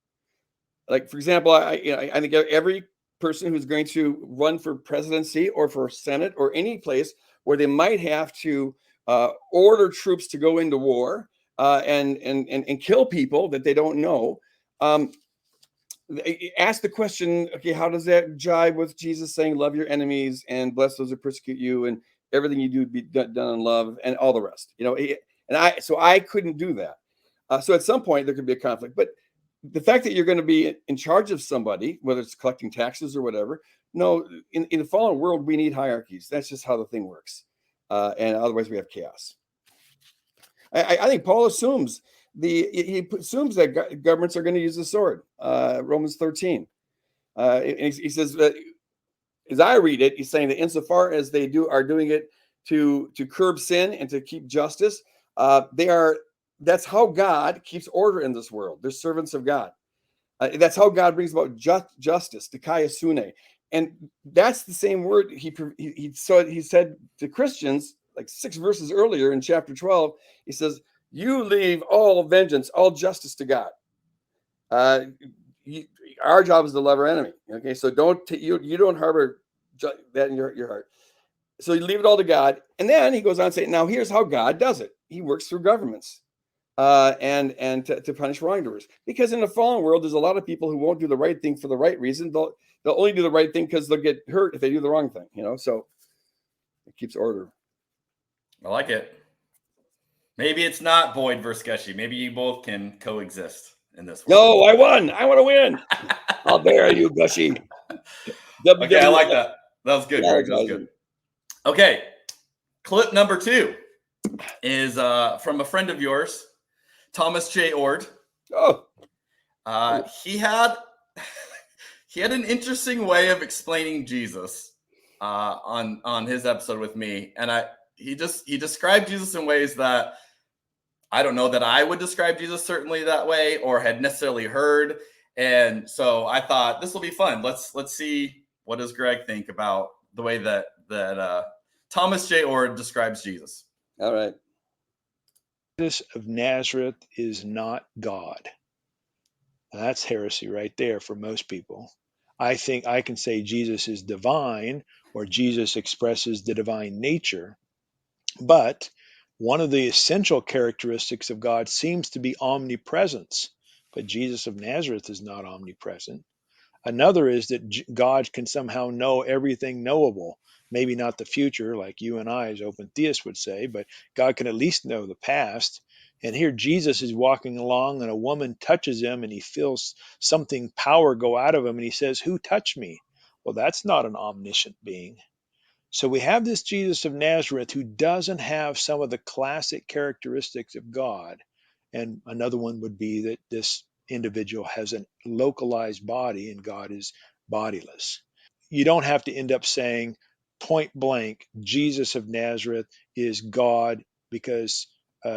Like, for example, I think every person who's going to run for presidency or for Senate or any place where they might have to order troops to go into war and kill people that they don't know, ask the question, okay, how does that jive with Jesus saying, love your enemies and bless those who persecute you, and everything you do be done in love, and all the rest, you know? And I couldn't do that. So at some point there could be a conflict, but the fact that you're going to be in charge of somebody, whether it's collecting taxes or whatever, no, in the fallen world, we need hierarchies. That's just how the thing works. And otherwise we have chaos. I think Paul assumes that governments are going to use the sword. Romans 13. And he says that, as I read it, he's saying that insofar as they are doing it to curb sin and to keep justice, that's how God keeps order in this world. They're servants of God. That's how God brings about justice, to kaiosune. And that's the same word he said to Christians, like 6 verses earlier in chapter 12. He says, you leave all vengeance, all justice to God. Our job is to love our enemy. Okay, so you don't harbor that in your heart. So you leave it all to God. And then he goes on to say, now here's how God does it. He works through governments. And to punish wrongdoers, because in the fallen world, there's a lot of people who won't do the right thing for the right reason. They'll only do the right thing because they'll get hurt if they do the wrong thing, you know. So it keeps order. I like it. Maybe it's not Boyd versus Gushy. Maybe you both can coexist in this one. No, I won. I want to win. How dare you, Gushy? Okay, I like that. That was good. Yeah, that was good. Okay, clip number 2 is from a friend of yours, Thomas J. Ord. Oh, he had an interesting way of explaining Jesus on his episode with me, and he described Jesus in ways that I don't know that I would describe Jesus certainly that way or had necessarily heard, and so I thought this will be fun. Let's see, what does Greg think about the way that Thomas J. Ord describes Jesus. All right. Jesus of Nazareth is not God. Now, that's heresy right there for most people. I think I can say Jesus is divine, or Jesus expresses the divine nature, but one of the essential characteristics of God seems to be omnipresence, but Jesus of Nazareth is not omnipresent. Another is that God can somehow know everything knowable. Maybe not the future, like you and I as open theists would say, but God can at least know the past. And here Jesus is walking along and a woman touches him and he feels something, power go out of him, and he says, "Who touched me?" Well, that's not an omniscient being. So we have this Jesus of Nazareth who doesn't have some of the classic characteristics of God. And another one would be that this individual has a localized body and God is bodiless. You don't have to end up saying point blank, Jesus of Nazareth is God because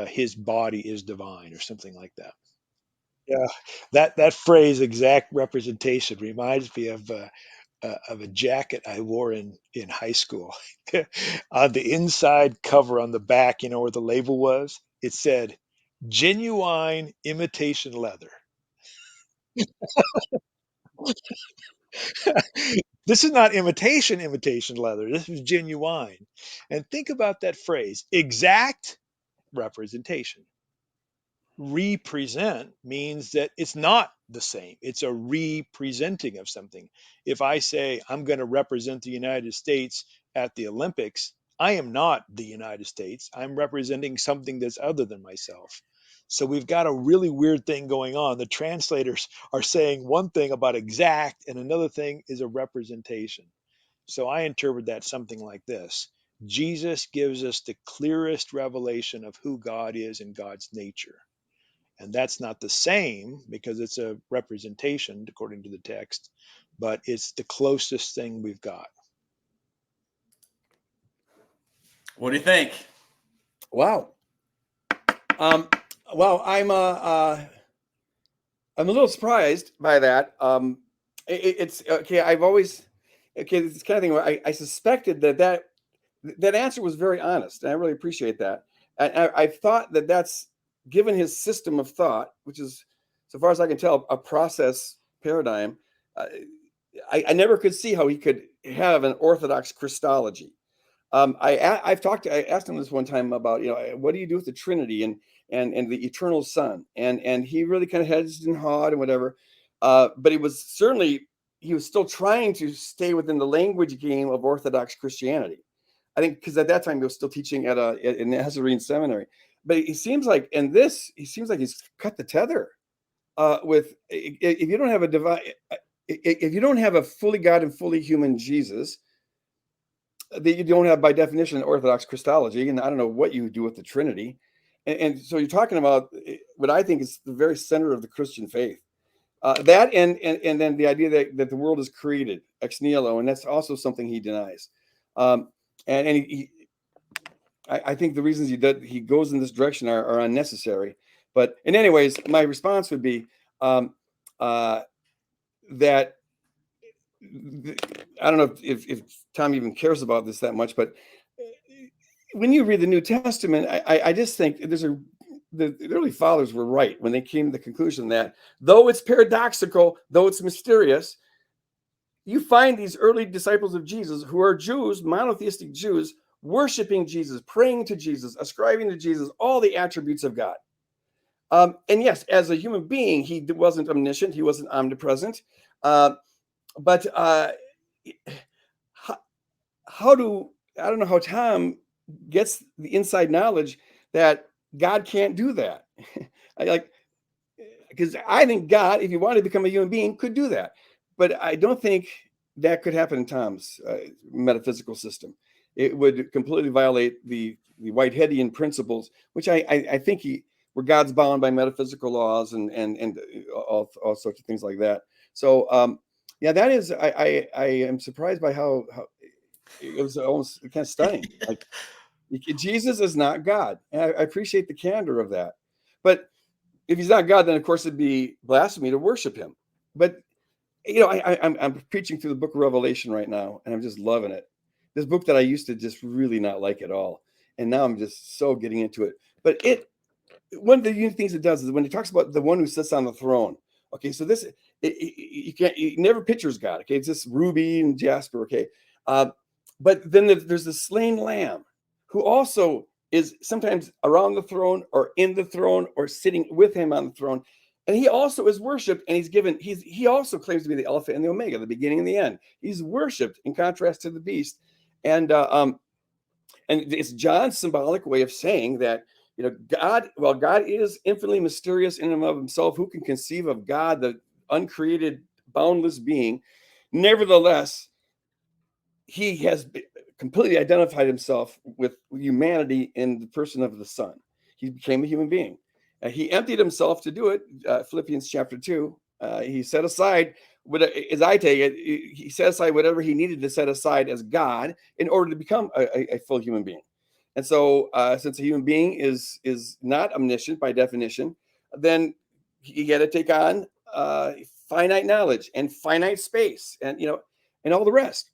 his body is divine or something like that. Yeah, that phrase, exact representation, reminds me of a jacket I wore in high school. On the inside cover, on the back, you know where the label was, it said genuine imitation leather. This is not imitation leather. This is genuine. And think about that phrase, exact representation. Represent means that it's not the same. It's a representing of something. If I say I'm going to represent the United States at the Olympics, I am not the United States. I'm representing something that's other than myself. So we've got a really weird thing going on. The translators are saying one thing about exact and another thing is a representation. So I interpret that something like this. Jesus gives us the clearest revelation of who God is and God's nature. And that's not the same because it's a representation according to the text, but it's the closest thing we've got. What do you think? Wow. Well, I'm a little surprised by that. It's okay. I've always this kind of thing where I suspected that answer was very honest, and I really appreciate that. And I thought that that's given his system of thought, which is, so far as I can tell, a process paradigm. I never could see how he could have an orthodox Christology. I asked him this one time about, what do you do with the Trinity and the eternal Son, and he really kind of hedged and hawed and whatever, but he was still trying to stay within the language game of Orthodox Christianity. I think because at that time he was still teaching at a Nazarene seminary. But it seems like he's cut the tether with, if you don't have if you don't have a fully God and fully human Jesus, that you don't have by definition Orthodox Christology, and I don't know what you do with the Trinity. And so you're talking about what I think is the very center of the Christian faith. That and then the idea that the world is created ex nihilo, and that's also something he denies. I think the reasons he goes in this direction are unnecessary. But in anyways, my response would be that I don't know if Tom even cares about this that much, but when you read the New Testament, I just think the early fathers were right when they came to the conclusion that though it's paradoxical, though it's mysterious, you find these early disciples of Jesus who are Jews, monotheistic Jews, worshiping Jesus, praying to Jesus, ascribing to Jesus all the attributes of God. And yes, as a human being, he wasn't omniscient, he wasn't omnipresent. But I don't know how Tom gets the inside knowledge that God can't do that. Because I think God, if he wanted to become a human being, could do that. But I don't think that could happen in Tom's metaphysical system. It would completely violate the Whiteheadian principles, which I think where God's bound by metaphysical laws and all sorts of things like that. So that is, I am surprised by how it was almost kind of stunning. Like, Jesus is not God, and I appreciate the candor of that. But if he's not God, then of course it'd be blasphemy to worship him. But I'm preaching through the book of Revelation right now, and I'm just loving it. This book that I used to just really not like at all, and now I'm just so getting into it. But one of the unique things it does is when it talks about the one who sits on the throne. Okay, so this you never pictures God. Okay, it's this ruby and jasper. Okay, but then there's the slain lamb who also is sometimes around the throne or in the throne or sitting with him on the throne. And he also is worshipped, and he also claims to be the Alpha and the Omega, the beginning and the end. He's worshipped in contrast to the beast. And it's John's symbolic way of saying that God is infinitely mysterious in and of himself. Who can conceive of God, the uncreated, boundless being? Nevertheless, he has completely identified himself with humanity in the person of the Son. He became a human being. He emptied himself to do it. Philippians chapter 2. He set aside, as I take it, he set aside whatever he needed to set aside as God in order to become a full human being. And so, since a human being is not omniscient by definition, then he had to take on finite knowledge and finite space, and and all the rest.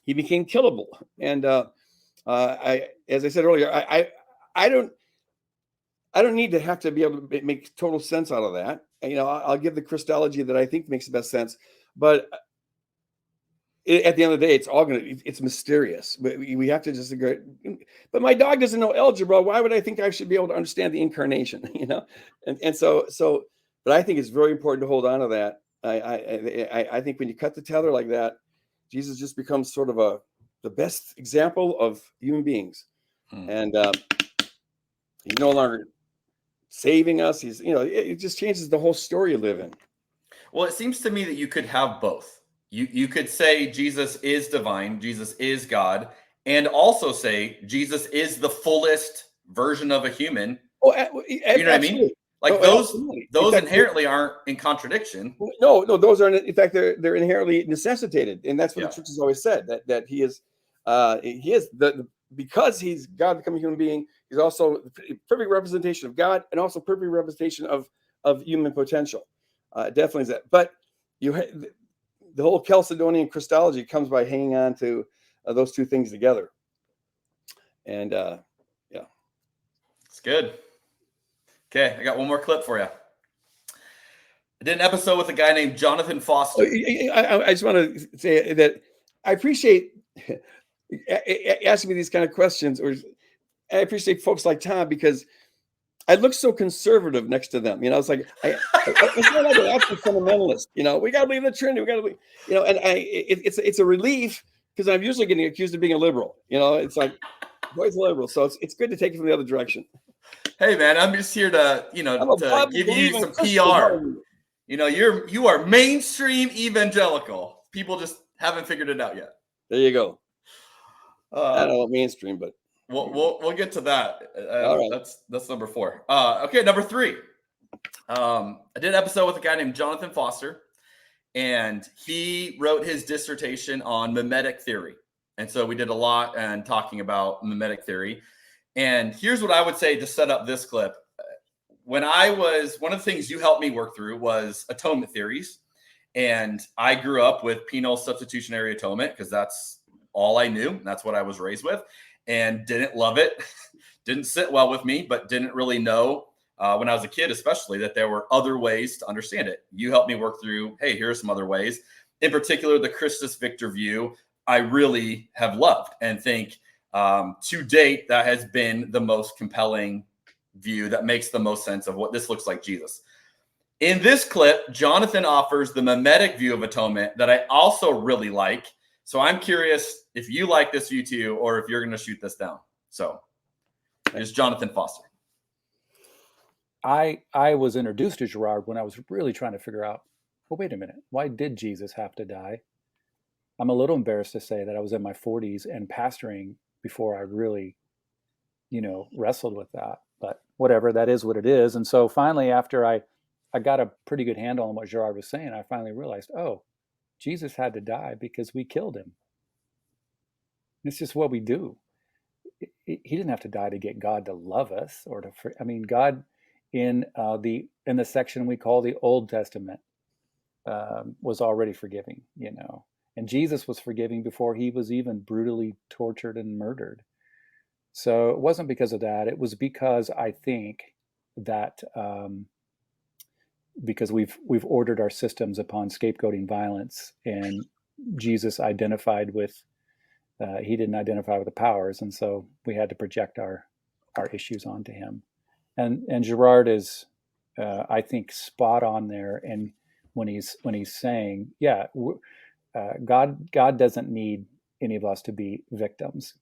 He became killable, and as I said earlier, I don't need to have to be able to make total sense out of that. I'll give the Christology that I think makes the best sense, but at the end of the day, it's mysterious. We have to just agree. But my dog doesn't know algebra. Why would I think I should be able to understand the incarnation? And so, but I think it's very important to hold on to that. I think when you cut the tether like that, Jesus just becomes sort of the best example of human beings, and he's no longer saving us. He's it just changes the whole story you live in. Well, it seems to me that you could have both. You could say Jesus is divine, Jesus is God, and also say Jesus is the fullest version of a human. Oh, you know what I mean? Like those inherently aren't in contradiction. No, those are in fact they're inherently necessitated, and that's what the church has always said, that he is because he's God becoming a human being. He's also a perfect representation of God, and also perfect representation of human potential. Definitely is that. But the whole Chalcedonian Christology comes by hanging on to those two things together. And it's good. Okay, I got one more clip for you. I did an episode with a guy named Jonathan Foster. I just want to say that I appreciate asking me these kind of questions, or I appreciate folks like Tom, because I look so conservative next to them. It's like it's not like an absolute fundamentalist. We got to believe in the Trinity. We got to believe, and it's a relief, because I'm usually getting accused of being a liberal. It's like always a liberal, so it's good to take it from the other direction. Hey man, I'm just here to to give you some PR. You are mainstream evangelical. People just haven't figured it out yet. There you go. I don't know what mainstream, but we'll get to that. All right. That's number 4. Okay, number 3. I did an episode with a guy named Jonathan Foster, and he wrote his dissertation on mimetic theory. And so we did a lot and talking about mimetic theory. And here's what I would say to set up this clip. One of the things you helped me work through was atonement theories. And I grew up with penal substitutionary atonement because that's all I knew. That's what I was raised with, and didn't love it. Didn't sit well with me, but didn't really know when I was a kid, especially, that there were other ways to understand it. You helped me work through, hey, here are some other ways. In particular, the Christus Victor view, I really have loved and think to date, that has been the most compelling view that makes the most sense of what this looks like Jesus. In this clip, Jonathan offers the mimetic view of atonement that I also really like. So I'm curious if you like this view too, or if you're going to shoot this down. So here's Jonathan Foster. I was introduced to Gerard when I was really trying to figure out, well, wait a minute, why did Jesus have to die? I'm a little embarrassed to say that I was in my 40s and pastoring before I really, wrestled with that. But whatever, that is what it is. And so finally, after I got a pretty good handle on what Gerard was saying, I finally realized, oh, Jesus had to die because we killed him. It's just what we do. He didn't have to die to get God to love us or to. God in the section we call the Old Testament was already forgiving, and Jesus was forgiving before he was even brutally tortured and murdered. So it wasn't because of that. It was because I think that because we've ordered our systems upon scapegoating violence, and Jesus identified with. He didn't identify with the powers, and so we had to project our issues onto him. And Gerard is, I think, spot on there. And when he's saying, God doesn't need any of us to be victims.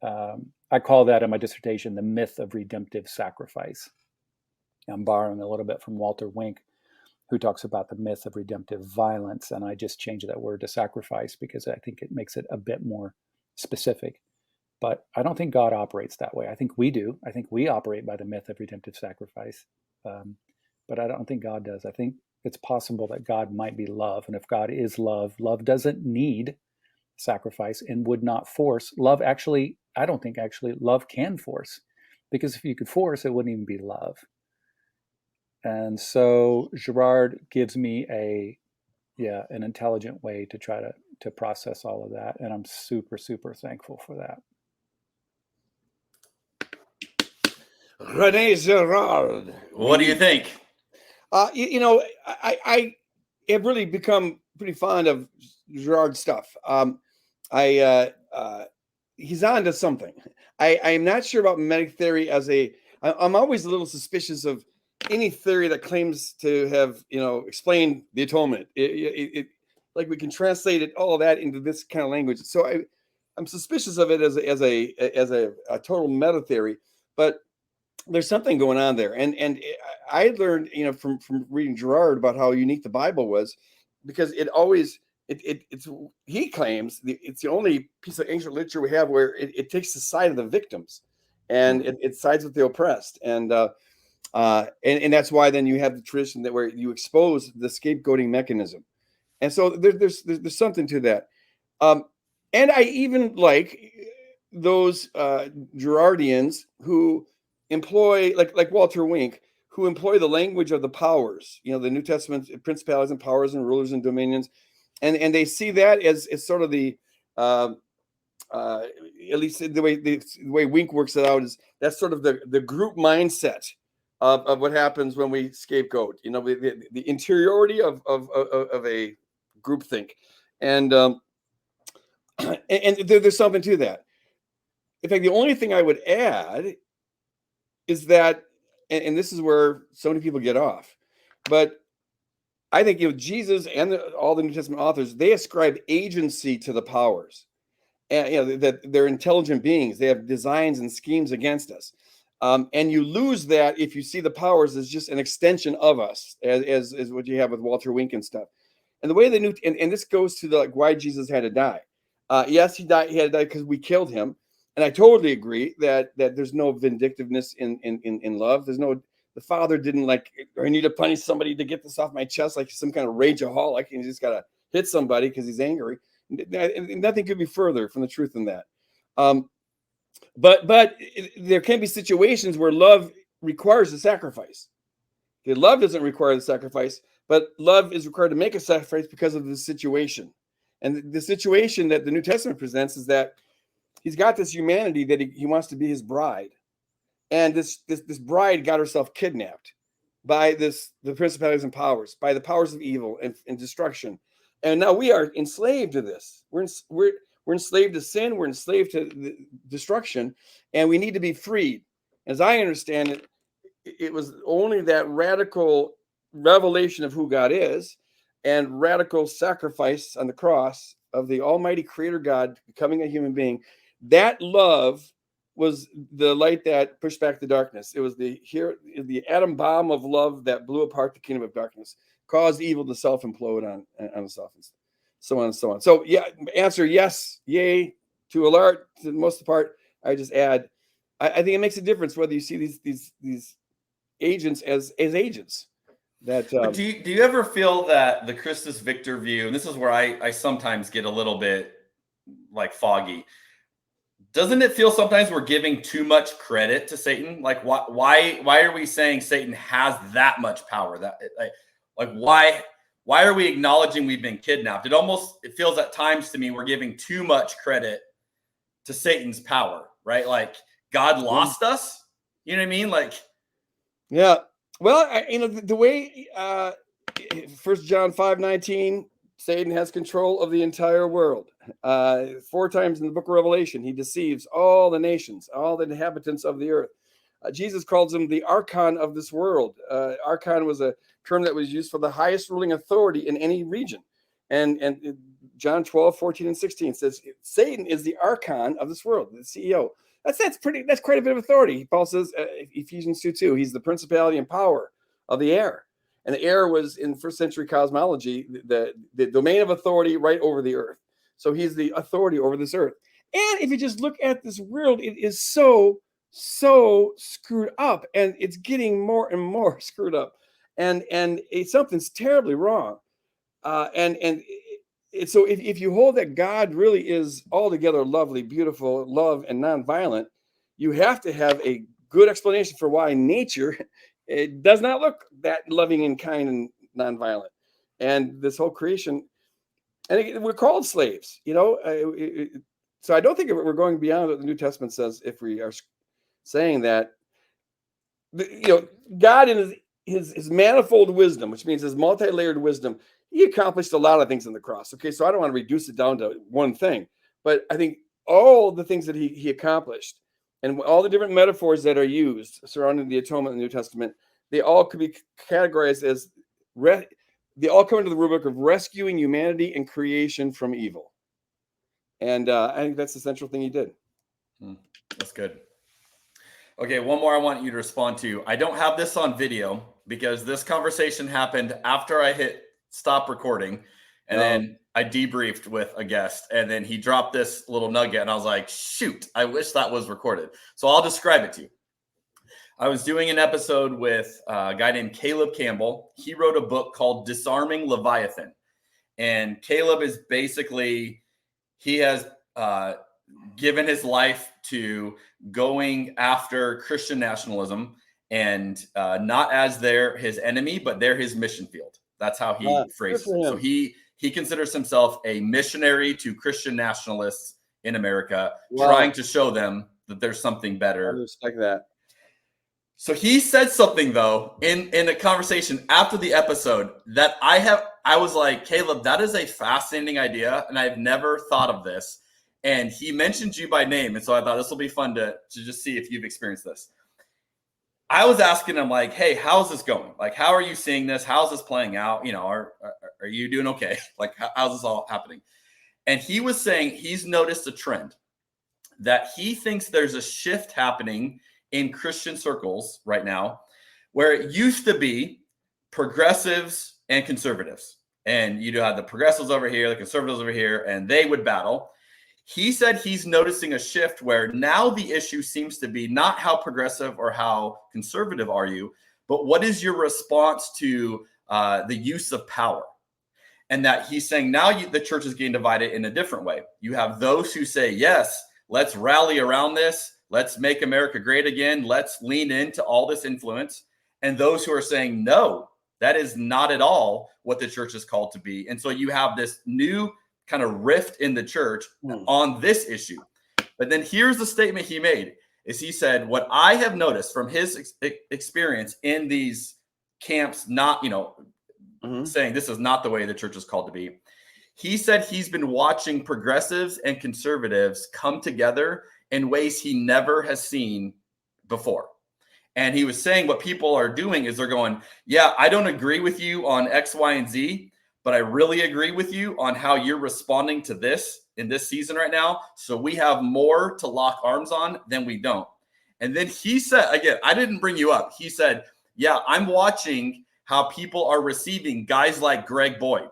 I call that in my dissertation the myth of redemptive sacrifice. I'm borrowing a little bit from Walter Wink, who talks about the myth of redemptive violence, and I just changed that word to sacrifice because I think it makes it a bit more specific. But I don't think God operates that way. I think we do. I think we operate by the myth of redemptive sacrifice. But I don't think God does. I think it's possible that God might be love. And if God is love, love doesn't need sacrifice and would not force. Love actually, I don't think actually love can force. Because if you could force, it wouldn't even be love. And so Girard gives me an intelligent way to try to process all of that. And I'm super, super thankful for that. Rene Girard. What do you think? I have really become pretty fond of Girard's stuff. He's on to something. I am not sure about mimetic theory I'm always a little suspicious of any theory that claims to have, explained the atonement. Like we can translate all of that into this kind of language. So I'm suspicious of it as a total meta theory, but there's something going on there. And I learned, from reading Girard about how unique the Bible was, because he claims it's the only piece of ancient literature we have where it takes the side of the victims and it sides with the oppressed. And that's why then you have the tradition where you expose the scapegoating mechanism. And so there's something to that. And I even like those Girardians who employ, like Walter Wink, who employ the language of the powers, the New Testament principalities and powers and rulers and dominions. And they see that as sort of the, at least the way Wink works it out is that's sort of the group mindset of what happens when we scapegoat, the interiority of a groupthink. And there's something to that. In fact, the only thing I would add is that, and this is where so many people get off, but I think Jesus and all the New Testament authors, they ascribe agency to the powers, and that they're intelligent beings. They have designs and schemes against us, and you lose that if you see the powers as just an extension of us, as what you have with Walter Wink and stuff. And the way and this goes to why Jesus had to die. Yes, he died. He had to die because we killed him. And I totally agree that there's no vindictiveness in love. There's no, the Father didn't I need to punish somebody to get this off my chest like some kind of rageaholic, and he just got to hit somebody because he's angry. Nothing could be further from the truth than that. But there can be situations where love requires a sacrifice. Okay, love doesn't require the sacrifice, but love is required to make a sacrifice because of the situation. And the situation that the New Testament presents is that he's got this humanity that he wants to be his bride. And this bride got herself kidnapped by the principalities and powers, by the powers of evil and destruction. And now we are enslaved to this. We're enslaved to sin. We're enslaved to the destruction, and we need to be freed. As I understand it, it was only that radical revelation of who God is and radical sacrifice on the cross of the Almighty Creator God becoming a human being. That love was the light that pushed back the darkness. It was the atom bomb of love that blew apart the kingdom of darkness, caused evil to self-implode on itself, and so on and so on. So yeah, answer yes, yay, to the most part. I just add, I think it makes a difference whether you see these agents as agents. That do you ever feel that the Christus Victor view, and this is where I sometimes get a little bit foggy. Doesn't it feel sometimes we're giving too much credit to Satan? Why are we saying Satan has that much power? Why are we acknowledging we've been kidnapped? It feels at times to me we're giving too much credit to Satan's power, right? Like God lost us. You know what I mean? Yeah. Well, the way 1 John 5:19. Satan has control of the entire world. 4 times in the book of Revelation, he deceives all the nations, all the inhabitants of the earth. Jesus calls him the archon of this world. Archon was a term that was used for the highest ruling authority in any region. And John 12, 14, and 16 says Satan is the archon of this world, the CEO. That's quite a bit of authority. Paul says, Ephesians 2:2, he's the principality and power of the air. And the air was, in first century cosmology, the domain of authority right over the earth. So he's the authority over this earth. And if you just look at this world, it is so screwed up, and it's getting more and more screwed up. And something's terribly wrong. So if you hold that God really is altogether lovely, beautiful, love, and nonviolent, you have to have a good explanation for why nature it does not look that loving and kind and nonviolent. And this whole creation, and we're called slaves, so I don't think we're going beyond what the New Testament says if we are saying that, God in his manifold wisdom, which means his multi-layered wisdom, he accomplished a lot of things on the cross. Okay, so I don't want to reduce it down to one thing, but I think all the things that he accomplished and all the different metaphors that are used surrounding the atonement in the New Testament, they all could be categorized as they all come into the rubric of rescuing humanity and creation from evil. And I think that's the central thing he did. That's good. Okay, one more I want you to respond to. I don't have this on video because this conversation happened after I hit stop recording, and then I debriefed with a guest, and then he dropped this little nugget, and I was like, shoot, I wish that was recorded. So I'll describe it to you. I was doing an episode with a guy named Caleb Campbell. He wrote a book called Disarming Leviathan. And Caleb is basically, he has given his life to going after Christian nationalism, and not as his enemy, but they're his mission field. That's how he phrases it. So he considers himself a missionary to Christian nationalists in America, trying to show them that there's something better. I respect that. So he said something, though, in a conversation after the episode that I was like, Caleb, that is a fascinating idea, and I've never thought of this. And he mentioned you by name, and so I thought this will be fun to just see if you've experienced this. I was asking him, like, hey, how's this going? Like, how are you seeing this? How's this playing out? Are you doing okay? Like, how's this all happening? And he was saying he's noticed a trend that he thinks there's a shift happening in Christian circles right now, where it used to be progressives and conservatives. And you'd have the progressives over here, the conservatives over here, and they would battle. He said he's noticing a shift where now the issue seems to be not how progressive or how conservative are you, but what is your response to the use of power? And that he's saying now the church is getting divided in a different way. You have those who say, yes, let's rally around this. Let's make America great again. Let's lean into all this influence. And those who are saying, no, that is not at all what the church is called to be. And so you have this new kind of rift in the church on this issue. But then here's the statement he made, is he said, what I have noticed from his experience in these camps, not, saying this is not the way the church is called to be. He said he's been watching progressives and conservatives come together in ways he never has seen before. And he was saying what people are doing is they're going, yeah, I don't agree with you on X, Y, and Z, but I really agree with you on how you're responding to this in this season right now. So we have more to lock arms on than we don't. And then he said, again, I didn't bring you up. He said, yeah, I'm watching how people are receiving guys like Greg Boyd.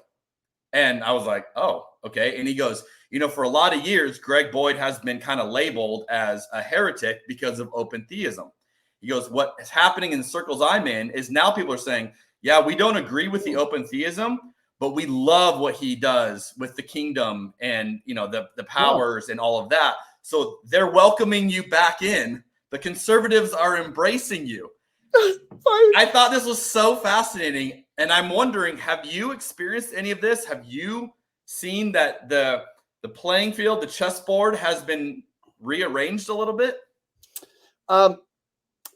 And I was like, oh, okay. And he goes, for a lot of years, Greg Boyd has been kind of labeled as a heretic because of open theism. He goes, what is happening in the circles I'm in is now people are saying, yeah, we don't agree with the open theism, but we love what he does with the kingdom and, the powers and all of that. So they're welcoming you back in. The conservatives are embracing you. I thought this was so fascinating. And I'm wondering, have you experienced any of this? Have you seen that the playing field, the chessboard has been rearranged a little bit?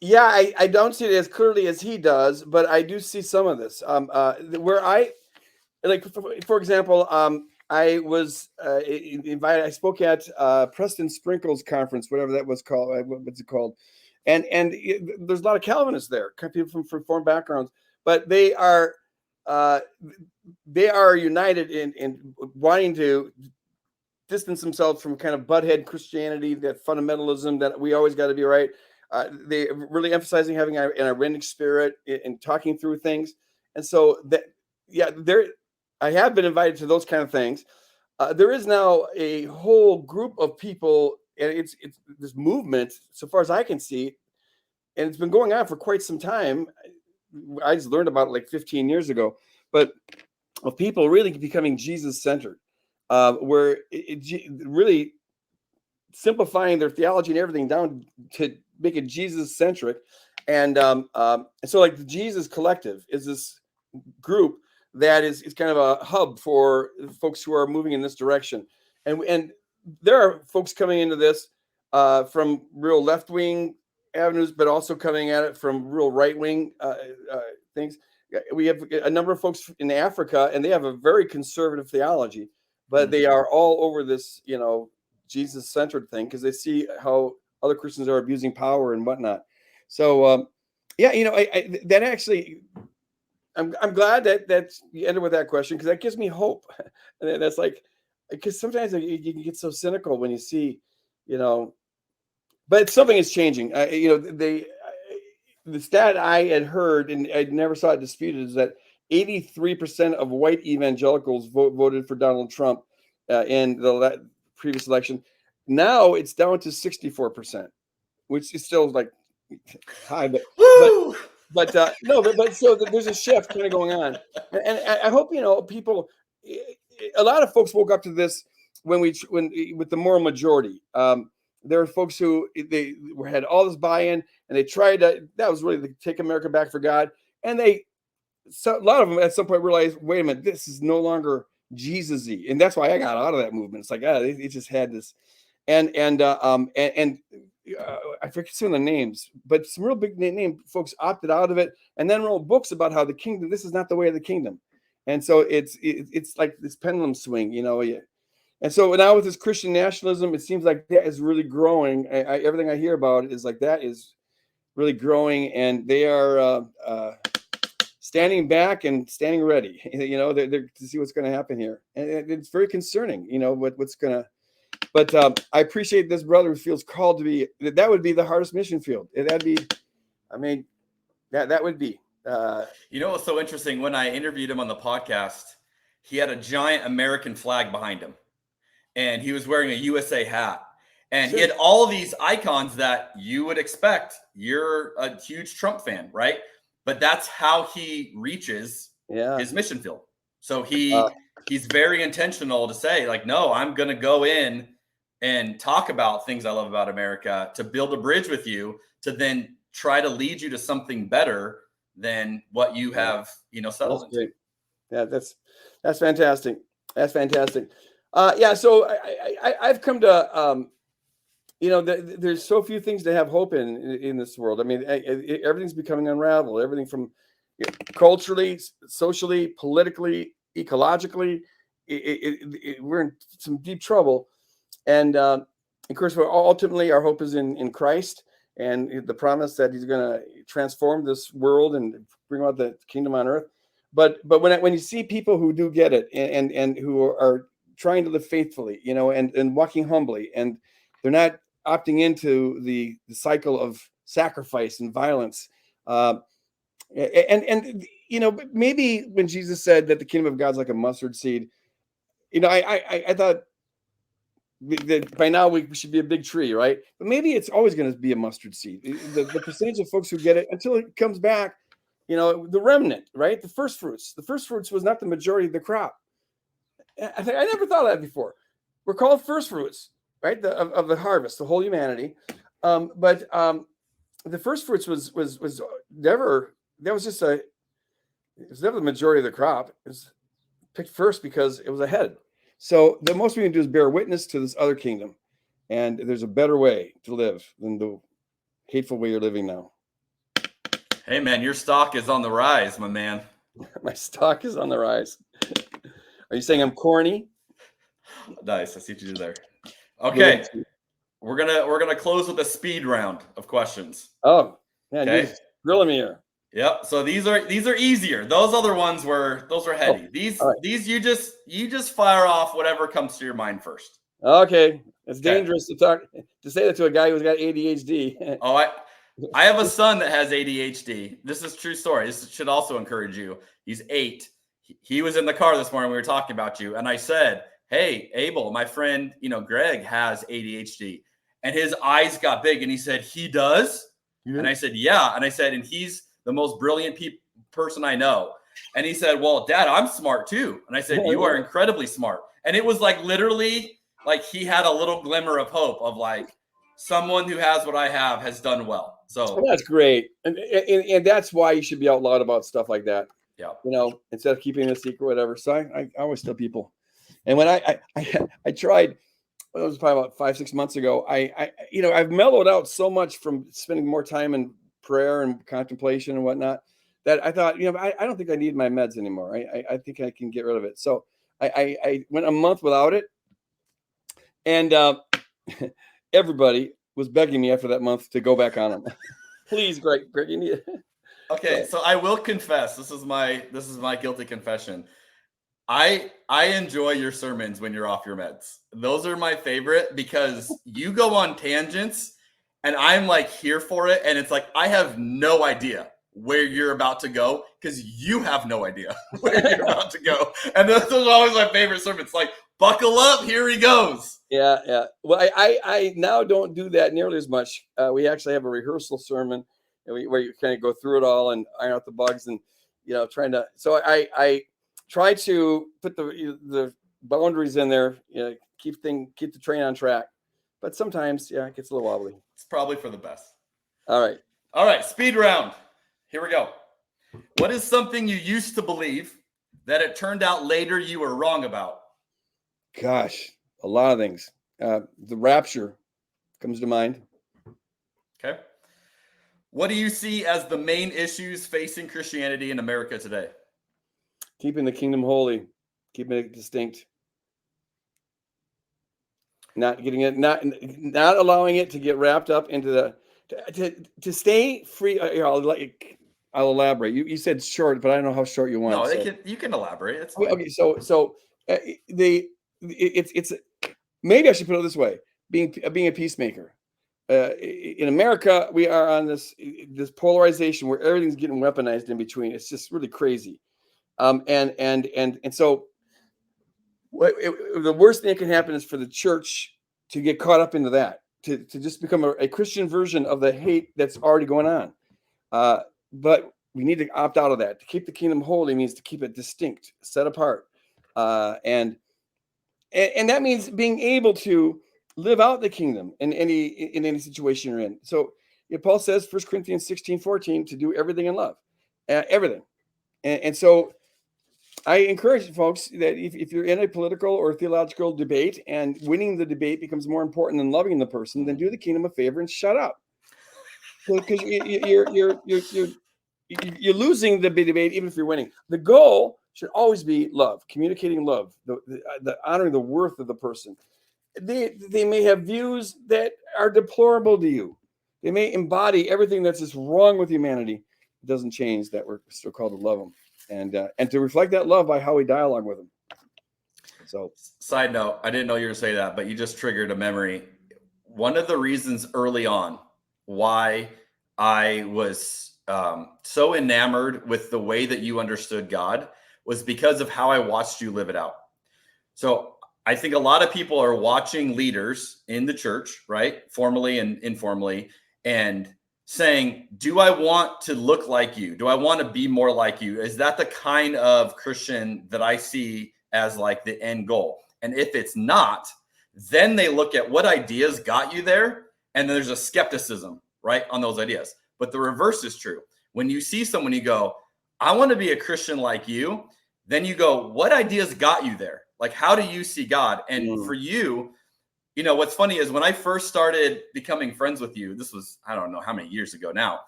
Yeah, I don't see it as clearly as he does, but I do see some of this. Where I, for example, I was invited. I spoke at Preston Sprinkle's conference, whatever that was called. What's it called? And there's a lot of Calvinists there, people from Reformed backgrounds, but they are they are united in wanting to distance themselves from kind of butthead Christianity, that fundamentalism that we always got to be right. They really emphasizing having an irenic spirit and talking through things. And so that, yeah, I have been invited to those kind of things. There is now a whole group of people, and it's this movement, so far as I can see, and it's been going on for quite some time. I just learned about it like 15 years ago, but of people really becoming Jesus-centered, where it really simplifying their theology and everything down to make it Jesus-centric. And so like the Jesus Collective is this group that is kind of a hub for folks who are moving in this direction. And there are folks coming into this from real left-wing avenues, but also coming at it from real right-wing things. We have a number of folks in Africa, and they have a very conservative theology, but they are all over this, Jesus-centered thing, because they see how other Christians are abusing power and whatnot. So, that actually, I'm glad that you ended with that question, because that gives me hope. And that's like, because sometimes you can get so cynical when you see, but something is changing. The stat I had heard, and I never saw it disputed, is that 83% of white evangelicals voted for Donald Trump in the previous election. Now it's down to 64%, which is still like high, but so there's a shift kind of going on, and I hope people. A lot of folks woke up to this when with the moral majority. There are folks who they had all this buy-in, and they tried to. That was really to take America back for God, and a lot of them at some point realized, wait a minute, this is no longer Jesus-y, and that's why I got out of that movement. It's like, they just had this, and I forget some of the names, but some real big name folks opted out of it, and then wrote books about how the kingdom. This is not the way of the kingdom, and so it's like this pendulum swing, And so now with this Christian nationalism, it seems like that is really growing. Everything I hear about is like that is really growing, and they are standing back and standing ready. They're to see what's going to happen here, and it's very concerning. What's going to. But I appreciate this brother who feels called to be. That would be the hardest mission field. That'd be. I mean, that would be. What's so interesting? When I interviewed him on the podcast, he had a giant American flag behind him. And he was wearing a USA hat. And he had all of these icons that you would expect. You're a huge Trump fan, right? But that's how he reaches his mission field. So he's very intentional to say, like, no, I'm going to go in and talk about things I love about America, to build a bridge with you, to then try to lead you to something better than what you have, settled into. Great. Yeah, that's fantastic. That's fantastic. So I've come to, there's so few things to have hope in this world. I mean, everything's becoming unraveled. Everything from culturally, socially, politically, ecologically, we're in some deep trouble. And of course, ultimately our hope is in Christ and the promise that He's going to transform this world and bring about the kingdom on earth. But when you see people who do get it and who are trying to live faithfully, and walking humbly, and they're not opting into the cycle of sacrifice and violence. Maybe when Jesus said that the kingdom of God's like a mustard seed, I thought that by now we should be a big tree, right? But maybe it's always going to be a mustard seed. The percentage of folks who get it until it comes back, the remnant, right? The first fruits was not the majority of the crop. I never thought of that before. We're called first fruits, right? Of the harvest, the whole humanity. But the first fruits was never. That was just it was never the majority of the crop. It was picked first because it was ahead. So the most we can do is bear witness to this other kingdom, and there's a better way to live than the hateful way you're living now. Hey man, your stock is on the rise, my man. My stock is on the rise. Are you saying I'm corny? Nice. I see what you did there. Okay. We're gonna close with a speed round of questions. Oh, man, you're grilling me here. Yep. So these are easier. Those other ones were heady. All right. These you just fire off whatever comes to your mind first. Okay. It's dangerous to say that to a guy who's got ADHD. Oh, I have a son that has ADHD. This is a true story. This should also encourage you. He's 8. He was in the car this morning. We were talking about you, and I said, "Hey, Abel, my friend, Greg has ADHD," and his eyes got big, and he said, "He does?" Mm-hmm. And I said, "Yeah," and I said, "And he's the most brilliant person I know." And he said, "Well, Dad, I'm smart too." And I said, "You are incredibly smart." And it was like literally like he had a little glimmer of hope of like someone who has what I have has done well. So that's great. And that's why you should be out loud about stuff like that. Yeah. Instead of keeping it a secret, whatever. So I always tell people. And when I tried, it was probably about 5-6 months ago, I've mellowed out so much from spending more time in prayer and contemplation and whatnot that I thought, I don't think I need my meds anymore. I think I can get rid of it. So I went a month without it. And everybody was begging me after that month to go back on them. Please, Greg, you need it. Okay, so I will confess, this is my guilty confession. I enjoy your sermons when you're off your meds. Those are my favorite because you go on tangents and I'm like here for it. And it's like, I have no idea where you're about to go because you have no idea where you're about to go. And those are always my favorite sermons. Like, buckle up, here he goes. Yeah. Well, I now don't do that nearly as much. We actually have a rehearsal sermon where you kind of go through it all and iron out the bugs and, trying to. So I try to put the boundaries in there, keep the train on track. But sometimes, it gets a little wobbly. It's probably for the best. All right. Speed round. Here we go. What is something you used to believe that it turned out later you were wrong about? Gosh, a lot of things. The rapture comes to mind. Okay. What do you see as the main issues facing Christianity in America today? Keeping the kingdom holy, keeping it distinct. Not allowing it to get wrapped up into to stay free. I'll elaborate. You said short, but I don't know how short you want. No, you can elaborate. It's fine. Okay. So it's maybe I should put it this way: being a peacemaker. In America, we are on this polarization where everything's getting weaponized in between. It's just really crazy. And so the worst thing that can happen is for the church to get caught up into that, to just become a Christian version of the hate that's already going on. But we need to opt out of that. To keep the kingdom holy means to keep it distinct, set apart. And that means being able to live out the kingdom in any situation you're in. So Paul says, 1 Corinthians 16:14, to do everything in love, everything. And so I encourage folks that if you're in a political or theological debate and winning the debate becomes more important than loving the person, then do the kingdom a favor and shut up. Because you're losing the debate even if you're winning. The goal should always be love, communicating love, the honoring the worth of the person. They may have views that are deplorable to you. They may embody everything that's just wrong with humanity. It doesn't change that we're still called to love them and to reflect that love by how we dialogue with them. So, side note, I didn't know you were going to say that, but you just triggered a memory. One of the reasons early on why I was so enamored with the way that you understood God was because of how I watched you live it out. So I think a lot of people are watching leaders in the church, right, formally and informally, and saying, do I want to look like you? Do I want to be more like you? Is that the kind of Christian that I see as like the end goal? And if it's not, then they look at what ideas got you there. And there's a skepticism, right, on those ideas. But the reverse is true. When you see someone, you go, I want to be a Christian like you. Then you go, what ideas got you there? Like, how do you see God? And for you, what's funny is when I first started becoming friends with you, this was, I don't know how many years ago now,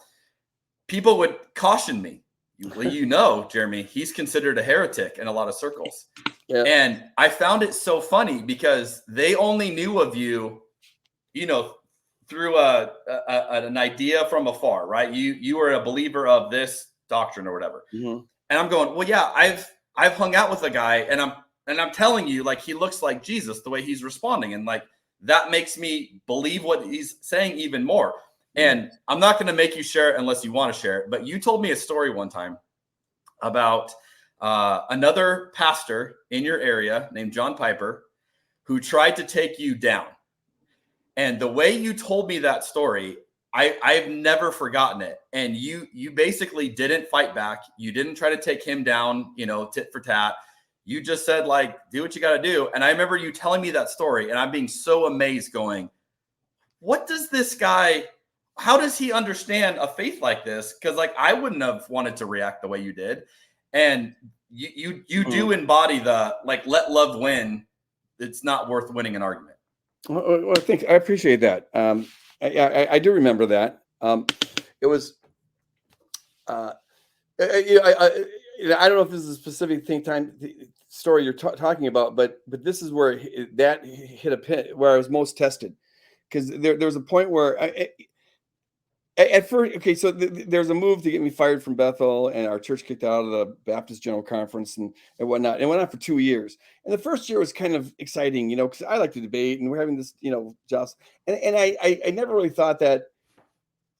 people would caution me. Jeremy, he's considered a heretic in a lot of circles. Yeah. And I found it so funny because they only knew of you, through an idea from afar, right? You were a believer of this doctrine or whatever. Mm-hmm. And I'm going, well, yeah, I've hung out with a guy, and I'm telling you, like, he looks like Jesus the way he's responding, and like that makes me believe what he's saying even more. And I'm not going to make you share it unless you want to share it, but you told me a story one time about another pastor in your area named John Piper who tried to take you down. And the way you told me that story, I've never forgotten it. And you basically didn't fight back. You didn't try to take him down, tit for tat. You just said, like, do what you got to do. And I remember you telling me that story, and I'm being so amazed going, what does this guy, how does he understand a faith like this? Because, like, I wouldn't have wanted to react the way you did. And you do embody the, like, let love win. It's not worth winning an argument. Well, I appreciate that. I do remember that. It was, I don't know if this is a specific story you're talking about, but this is where that hit a pin where I was most tested, because there was a point where at first, okay, so there's a move to get me fired from Bethel, and our church kicked out of the Baptist General Conference and whatnot. It went on for 2 years. And the first year was kind of exciting, because I like to debate, and we're having this, just, and I never really thought that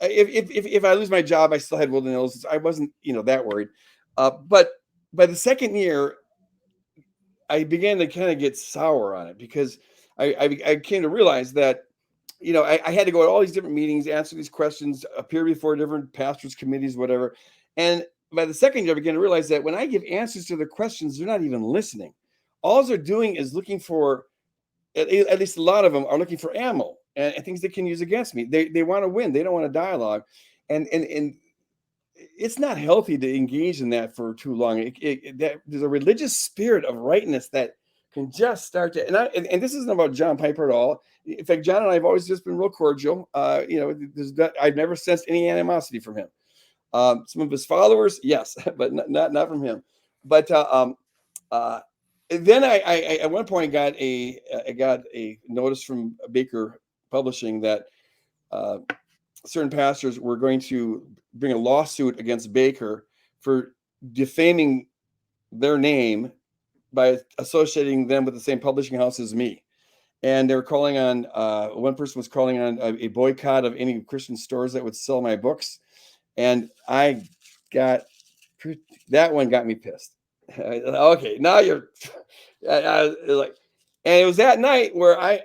if I lose my job, I still had Woodland Hills. I wasn't, that worried. But by the second year, I began to kind of get sour on it, because I came to realize that, I had to go to all these different meetings, answer these questions, appear before different pastors' committees, whatever. And by the second year, I began to realize that when I give answers to the questions, they're not even listening. All they're doing is looking for, at least a lot of them are looking for ammo and things they can use against me. They want to win. They don't want to dialogue. And it's not healthy to engage in that for too long. There's a religious spirit of rightness that can just start to, and this isn't about John Piper at all. In fact, John and I have always just been real cordial. I've never sensed any animosity from him. Some of his followers, yes, but not from him. But then I at one point got a notice from Baker Publishing that certain pastors were going to bring a lawsuit against Baker for defaming their name by associating them with the same publishing house as me. And they were calling on, one person was calling on a boycott of any Christian stores that would sell my books. And that one got me pissed. Okay, now you're like, and it was that night where I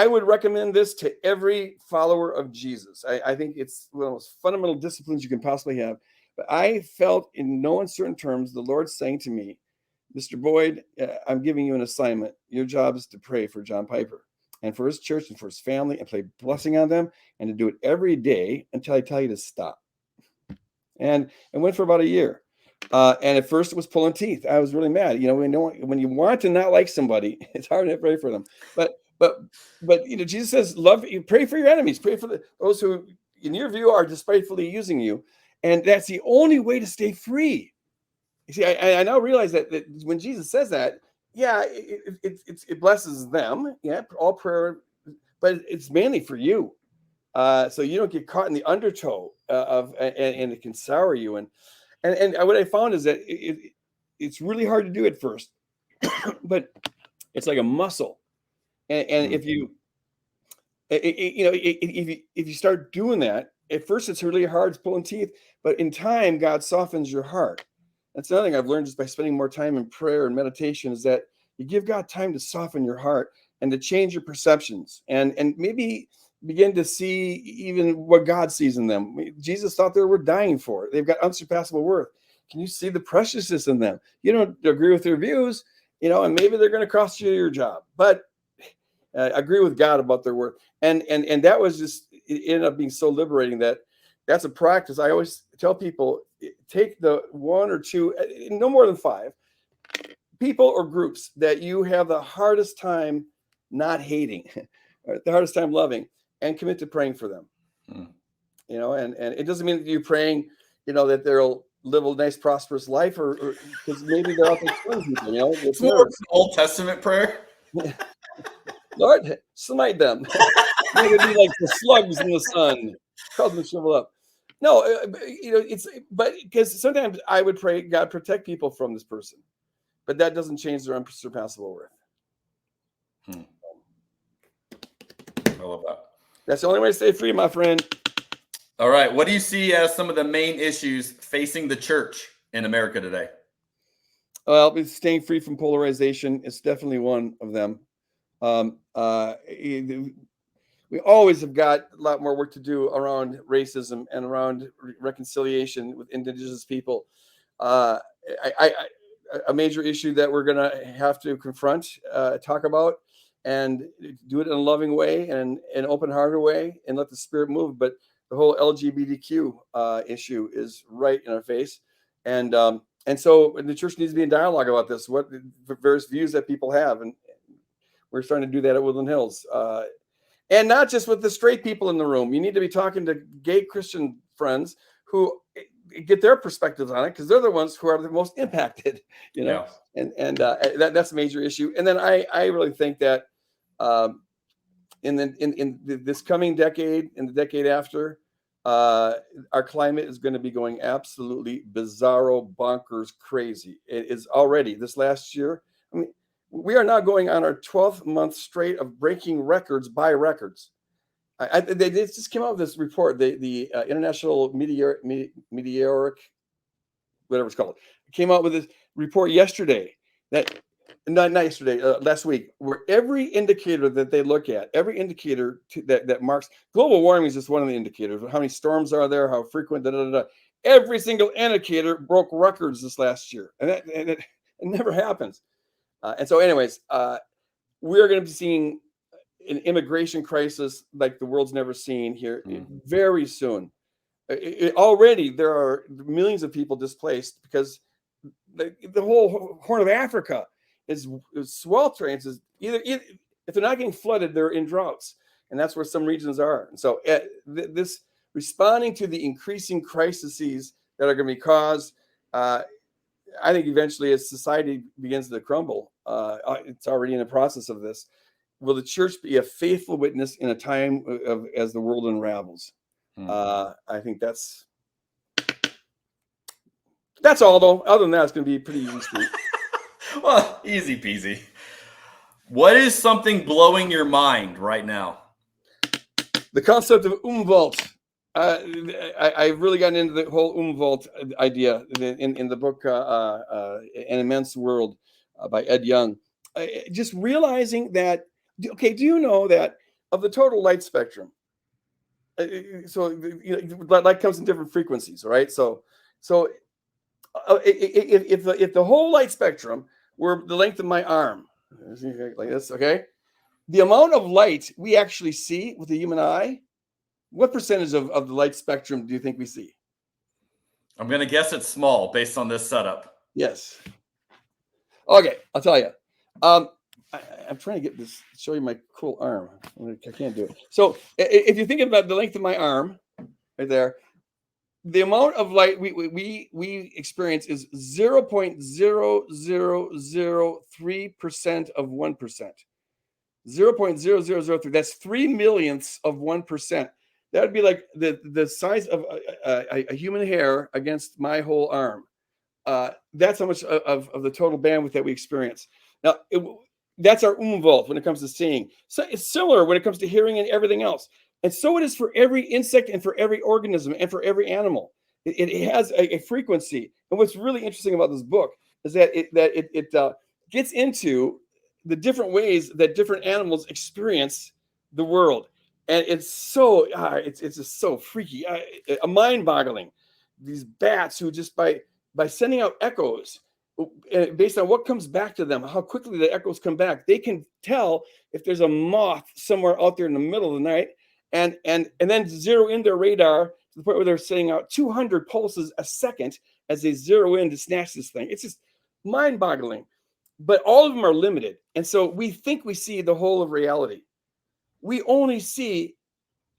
would recommend this to every follower of Jesus. I think it's one of the most fundamental disciplines you can possibly have. But I felt in no uncertain terms, the Lord saying to me, Mr. Boyd, I'm giving you an assignment. Your job is to pray for John Piper and for his church and for his family, and play blessing on them, and to do it every day until I tell you to stop. And it went for about a year. And at first it was pulling teeth. I was really mad. When you want to not like somebody, it's hard to pray for them. But Jesus says, pray for your enemies, pray for those who, in your view, are despitefully using you. And that's the only way to stay free. You see, I now realize that when Jesus says that, yeah, it blesses them, yeah, all prayer, but it's mainly for you, so you don't get caught in the undertow and it can sour you. And what I found is that it's really hard to do at first, but it's like a muscle, and if you start doing that, at first it's really hard, it's pulling teeth, but in time God softens your heart. That's another thing I've learned just by spending more time in prayer and meditation, is that you give God time to soften your heart and to change your perceptions and maybe begin to see even what God sees in them. Jesus thought they were dying for. They've got unsurpassable worth. Can you see the preciousness in them? You don't agree with their views, and maybe they're going to cost you your job, but agree with God about their worth. And that was just, it ended up being so liberating that that's a practice. I always tell people, take the one or two, no more than 5 people or groups that you have the hardest time not hating, or the hardest time loving, and commit to praying for them. And it doesn't mean that you're praying, that they'll live a nice, prosperous life, or because maybe they're out there killing people, It's more of an Old Testament prayer. Lord, smite them. Make it be like the slugs in the sun. Cause them to shrivel up. No, it's, but because sometimes I would pray, God, protect people from this person, but that doesn't change their unsurpassable worth. I love that. That's the only way to stay free, my friend. All right. What do you see as some of the main issues facing the church in America today? Well, it's staying free from polarization. It's definitely one of them. We always have got a lot more work to do around racism and around reconciliation with indigenous people. A major issue that we're going to have to confront, talk about, and do it in a loving way and an open-hearted way, and let the Spirit move. But the whole LGBTQ issue is right in our face, and so the church needs to be in dialogue about this. What various views that people have, and we're starting to do that at Woodland Hills. And not just with the straight people in the room. You need to be talking to gay Christian friends who get their perspectives on it, because they're the ones who are the most impacted, Yeah. And that's a major issue. And then I really think that in this coming decade and the decade after, our climate is going to be going absolutely bizarro, bonkers, crazy. It is already this last year. I mean, we are now going on our 12th month straight of breaking records by records. They just came out with this report, the International Meteoric, whatever it's called, came out with this report yesterday, not yesterday, last week, where every indicator that they look at, every indicator that marks global warming is just one of the indicators. How many storms are there? How frequent? Every single indicator broke records this last year, and it never happens. And so, anyways, we're going to be seeing an immigration crisis like the world's never seen here very soon. Already, there are millions of people displaced because the whole Horn of Africa is sweltering. It's either if they're not getting flooded, they're in droughts, and that's where some regions are. And so, this responding to the increasing crises that are going to be caused. I think eventually, as society begins to crumble, it's already in the process of this. Will the church be a faithful witness in a time as the world unravels? I think that's all, though. Other than that, it's going to be pretty easy. Well, easy peasy. What is something blowing your mind right now? The concept of Umwelt. I've really gotten into the whole Umwelt idea in the book An Immense World by Ed Young. Just realizing that, okay, do you know that of the total light spectrum, so light comes in different frequencies, right? So if the whole light spectrum were the length of my arm, like this, okay, the amount of light we actually see with the human eye, what percentage of the light spectrum do you think we see? I'm going to guess it's small based on this setup. Yes. Okay, I'll tell you. I'm trying to show you my cool arm. I can't do it. So if you think about the length of my arm, right there, the amount of light we experience is 0.0003% of 1%. 0.0003. That's 3 millionths of 1%. That would be like the size of a human hair against my whole arm. That's how much of the total bandwidth that we experience. Now, that's our Umwelt when it comes to seeing. So it's similar when it comes to hearing and everything else. And so it is for every insect and for every organism and for every animal. It has a frequency. And what's really interesting about this book is that it gets into the different ways that different animals experience the world. And it's so, it's just so freaky, mind-boggling. These bats who just by sending out echoes, based on what comes back to them, how quickly the echoes come back, they can tell if there's a moth somewhere out there in the middle of the night, and then zero in their radar to the point where they're sending out 200 pulses a second as they zero in to snatch this thing. It's just mind-boggling. But all of them are limited. And so we think we see the whole of reality. We only see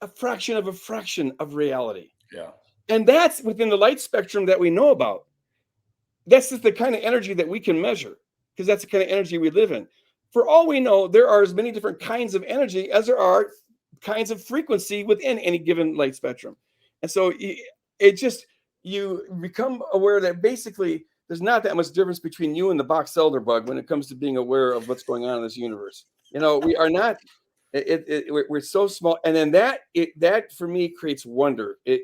a fraction of reality. Yeah. And that's within the light spectrum that we know about. That's just the kind of energy that we can measure, because that's the kind of energy we live in. For all we know, there are as many different kinds of energy as there are kinds of frequency within any given light spectrum. And so it just, you become aware that basically there's not that much difference between you and the box elder bug when it comes to being aware of what's going on in this universe. We are not. We're so small, and then that for me creates wonder, and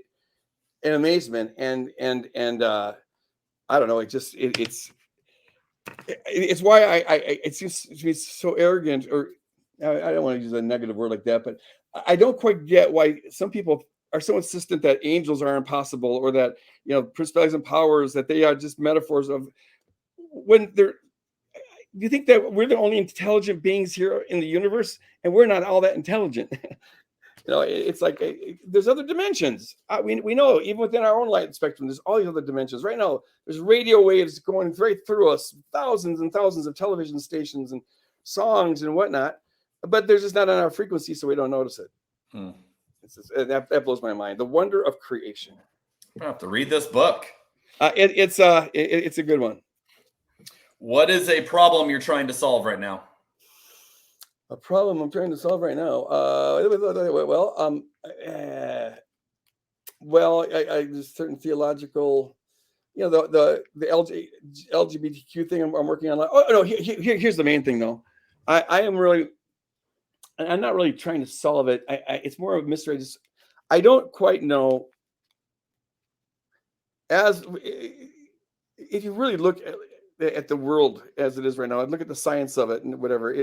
amazement, and I don't know. It's why it seems to be so arrogant, or I don't want to use a negative word like that, but I don't quite get why some people are so insistent that angels are impossible, or that principalities and powers, that they are just metaphors of, when they're. Do you think that we're the only intelligent beings here in the universe, and we're not all that intelligent? It's like there's other dimensions. We know, even within our own light spectrum, there's all these other dimensions. Right now, there's radio waves going right through us, thousands and thousands of television stations and songs and whatnot, but they're just not on our frequency, so we don't notice it. That blows my mind. The wonder of creation. I have to read this book. It's a good one. What is a problem you're trying to solve right now? A problem I'm trying to solve right now. There's certain theological, the LGBTQ thing I'm working on. Oh no, here's the main thing though. I'm not really trying to solve it. It's more of a mystery. I don't quite know. If you really look at the world as it is right now, and look at the science of it and whatever,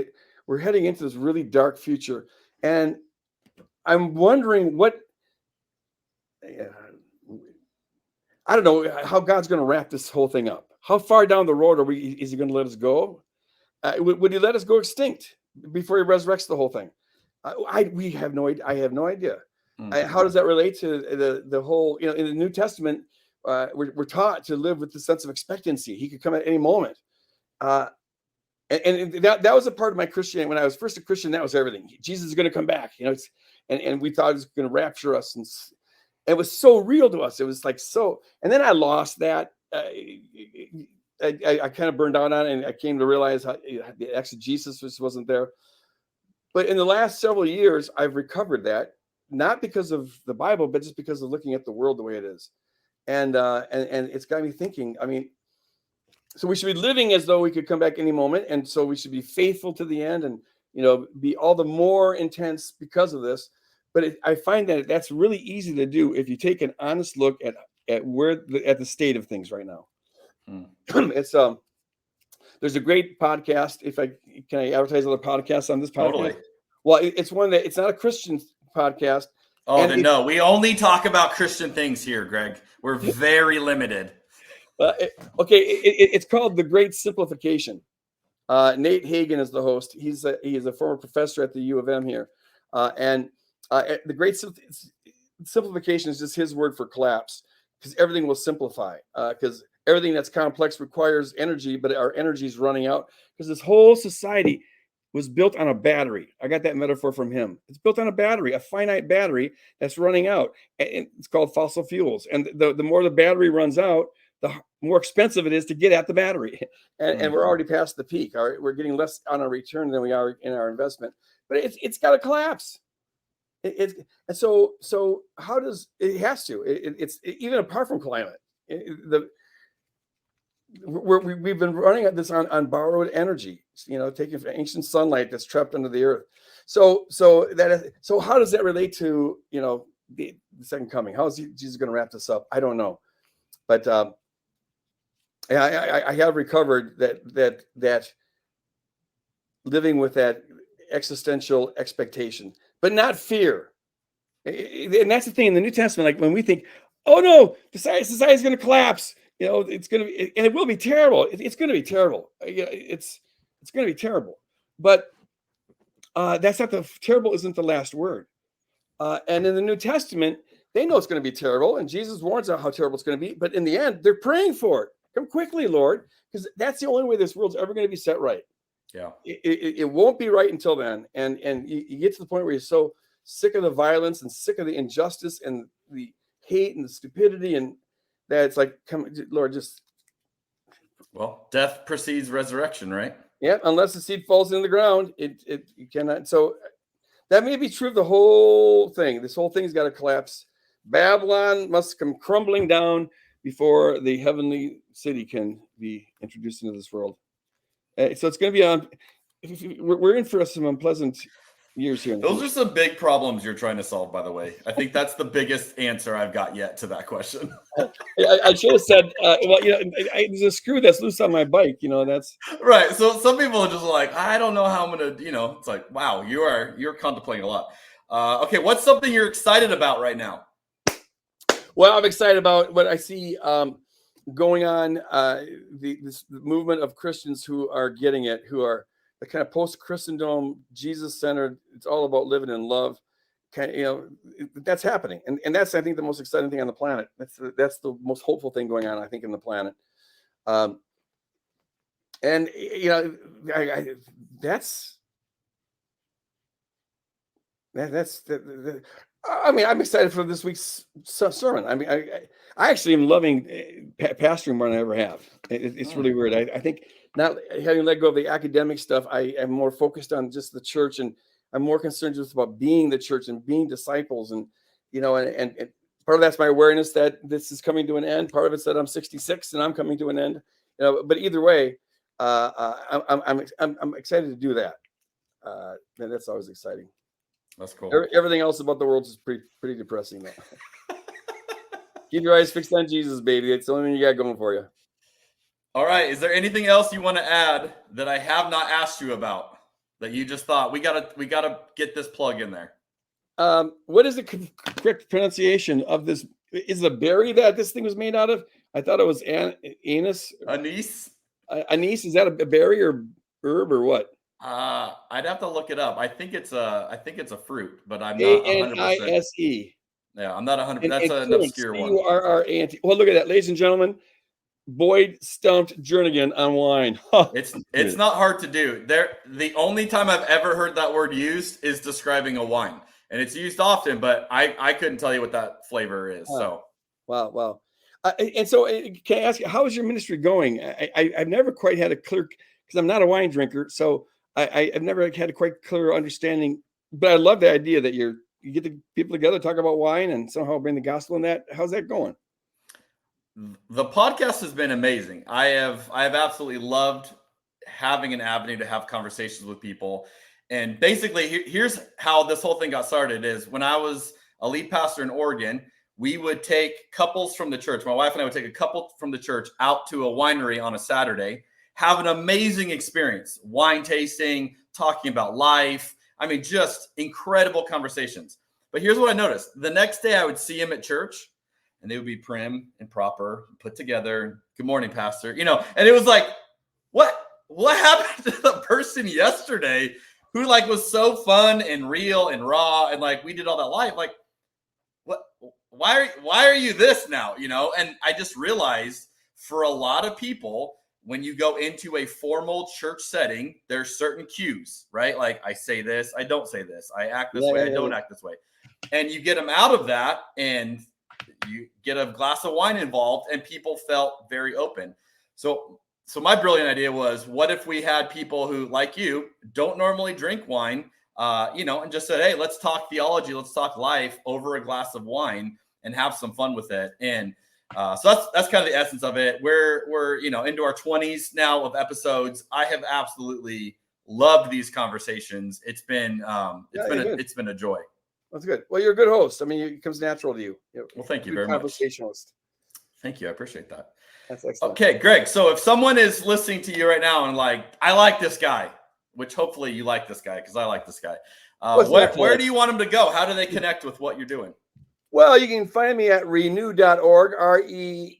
we're heading into this really dark future, and I'm wondering I don't know how God's going to wrap this whole thing up. How far down the road is he going to let us go? Would he let us go extinct before he resurrects the whole thing? I have no idea. How does that relate to the whole, in the New Testament, we're taught to live with the sense of expectancy. He could come at any moment. And that was a part of my Christianity. When I was first a Christian, that was everything. Jesus is going to come back, and we thought he was going to rapture us. And it was so real to us. It was like so. And then I lost that. I kind of burned out on it, and I came to realize how the exegesis just wasn't there. But in the last several years, I've recovered that, not because of the Bible, but just because of looking at the world the way it is. And it's got me thinking, so we should be living as though we could come back any moment. And so we should be faithful to the end, and, be all the more intense because of this. But I find that that's really easy to do if you take an honest look at the state of things right now. It's there's a great podcast. Can I advertise other podcasts on this podcast? Totally. Well, it's one that it's not a Christian podcast. Oh, then no, we only talk about Christian things here, Greg. We're very limited. It's called The Great Simplification. Nate Hagen is the host. He is a former professor at the U of M here. The Great Simplification is just his word for collapse, because everything will simplify. Because everything that's complex requires energy, but our energy is running out, because this whole society was built on a battery. I got that metaphor from him. It's built on a battery, a finite battery that's running out. And it's called fossil fuels. And the more the battery runs out, the more expensive it is to get at the battery. And we're already past the peak. We're getting less on our return than we are in our investment. But it's got to collapse. And so how does it has to? It's even apart from climate. We've been running at this on borrowed energy, taking from ancient sunlight that's trapped under the earth. So how does that relate to the second coming? How is Jesus going to wrap this up? I don't know, but I have recovered that living with that existential expectation, but not fear. And that's the thing in the New Testament. Like when we think, oh no, society is going to collapse. It's going to be, and it will be terrible. It's going to be terrible. It's going to be terrible. But that's not terrible isn't the last word. And in the New Testament, they know it's going to be terrible, and Jesus warns out how terrible it's going to be. But in the end, they're praying for it. Come quickly, Lord, because that's the only way this world's ever going to be set right. Yeah, it won't be right until then. And you get to the point where you're so sick of the violence and sick of the injustice and the hate and the stupidity, and that it's like, come, Lord, just. Well, death precedes resurrection, right? Yeah, unless the seed falls in the ground, you cannot. So that may be true of the whole thing. This whole thing's got to collapse. Babylon must come crumbling down before the heavenly city can be introduced into this world. So it's going to be on. We're in for some unpleasant years here. Those are some big problems you're trying to solve, by the way. I think that's the biggest answer I've got yet to that question. I should have said, well, there's a screw that's loose on my bike. That's right. So some people are just like, I don't know how I'm going to, it's like, wow, you're contemplating a lot. Okay. What's something you're excited about right now? Well, I'm excited about what I see going on, this movement of Christians who are getting it, who are the kind of post-Christendom, Jesus-centered. It's all about living in love. That's happening, and that's, I think, the most exciting thing on the planet. That's the most hopeful thing going on, I think, in the planet. I'm excited for this week's sermon. I actually am loving pastoring more than I ever have. It's really weird. I think not having let go of the academic stuff, I am more focused on just the church, and I'm more concerned just about being the church and being disciples. And part of that's my awareness that this is coming to an end. Part of it's that I'm 66 and I'm coming to an end. But either way, I'm excited to do that. And that's always exciting. That's cool. Everything else about the world is pretty depressing, though. Keep your eyes fixed on Jesus, baby. It's the only thing you got going for you. All right. Is there anything else you want to add that I have not asked you about that you just thought we gotta get this plug in there? What is the correct pronunciation of this? Is the berry that this thing was made out of? I thought it was anise. Anise. Anise, is that a berry or herb or what? I'd have to look it up. I think it's a fruit, but I'm not 100%. ANISE. Yeah, I'm not 100%. That's an obscure one. CURRANT. Well, look at that, ladies and gentlemen. Boyd stumped Jernigan on wine. It's not hard to do. The only time I've ever heard that word used is describing a wine, and it's used often, but I couldn't tell you what that flavor is. So wow. And so, can I ask you, how is your ministry going? I've never quite had a clear, because I'm not a wine drinker, so I've never had a quite clear understanding. But I love the idea that you get the people together, talk about wine, and somehow bring the gospel in that. How's that going? The podcast has been amazing. I have absolutely loved having an avenue to have conversations with people. And basically, here's how this whole thing got started is when I was a lead pastor in Oregon, we would take couples from the church. My wife and I would take a couple from the church out to a winery on a Saturday, have an amazing experience, wine tasting, talking about life. I mean, just incredible conversations. But here's what I noticed. The next day I would see him at church, and they would be prim and proper, put together. Good morning, pastor. And it was like, what happened to the person yesterday who was so fun and real and raw, and we did all that life? What? Why are you this now? And I just realized for a lot of people, when you go into a formal church setting, there's certain cues, right? Like I say this, I don't say this. I act this way, I don't act this way. And you get them out of that, and you get a glass of wine involved, and people felt very open. So my brilliant idea was, what if we had people who, like you, don't normally drink wine, and just said, hey, let's talk theology, let's talk life over a glass of wine and have some fun with it. And so that's kind of the essence of it. We're into our 20s now of episodes. I have absolutely loved these conversations. It's been a joy. That's good. Well, you're a good host. I mean, it comes natural to you. Well, thank you very much. Conversationalist. Thank you. I appreciate that. That's excellent. Okay, Greg. So if someone is listening to you right now and I like this guy, which hopefully you like this guy because I like this guy. Where do you want them to go? How do they connect with what you're doing? Well, you can find me at renew.org, REKNEW.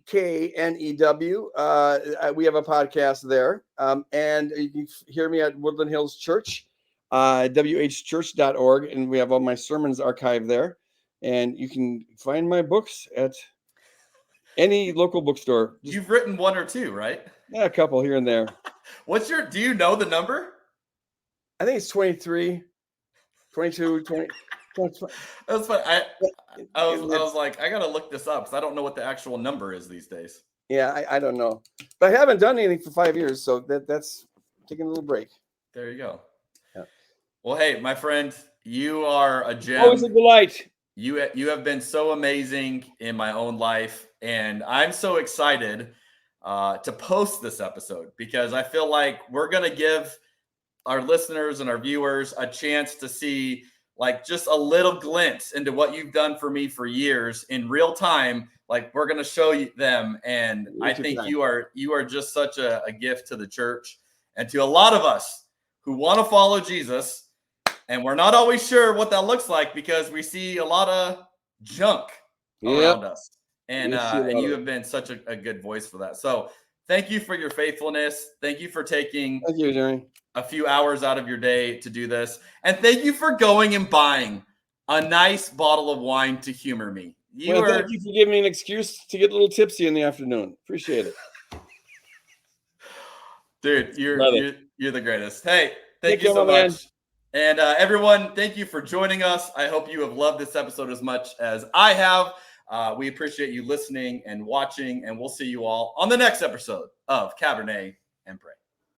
We have a podcast there. And you can hear me at Woodland Hills Church, whchurch.org. And we have all my sermons archived there. And you can find my books at any local bookstore. You've written one or two, right? Yeah, a couple here and there. Do you know the number? I think it's 23, 22, 20. That's fun. I was like, I gotta look this up because I don't know what the actual number is these days. Yeah, I don't know, but I haven't done anything for 5 years, so that's taking a little break. There you go. Yeah. Well, hey, my friend, you are a gem. Always a delight. You have been so amazing in my own life, and I'm so excited to post this episode because I feel like we're going to give our listeners and our viewers a chance to see like just a little glimpse into what you've done for me for years in real time. Like we're going to show you them. And I think you are just such a gift to the church and to a lot of us who want to follow Jesus. And we're not always sure what that looks like because we see a lot of junk around us. And you have been such a good voice for that. So thank you for your faithfulness. Thank you for taking a few hours out of your day to do this. And thank you for going and buying a nice bottle of wine to humor me. Thank you for giving me an excuse to get a little tipsy in the afternoon. Appreciate it. Dude, you're the greatest. Hey, thank you so much. Man. And everyone, thank you for joining us. I hope you have loved this episode as much as I have. We appreciate you listening and watching, and we'll see you all on the next episode of Cabernet and Pray.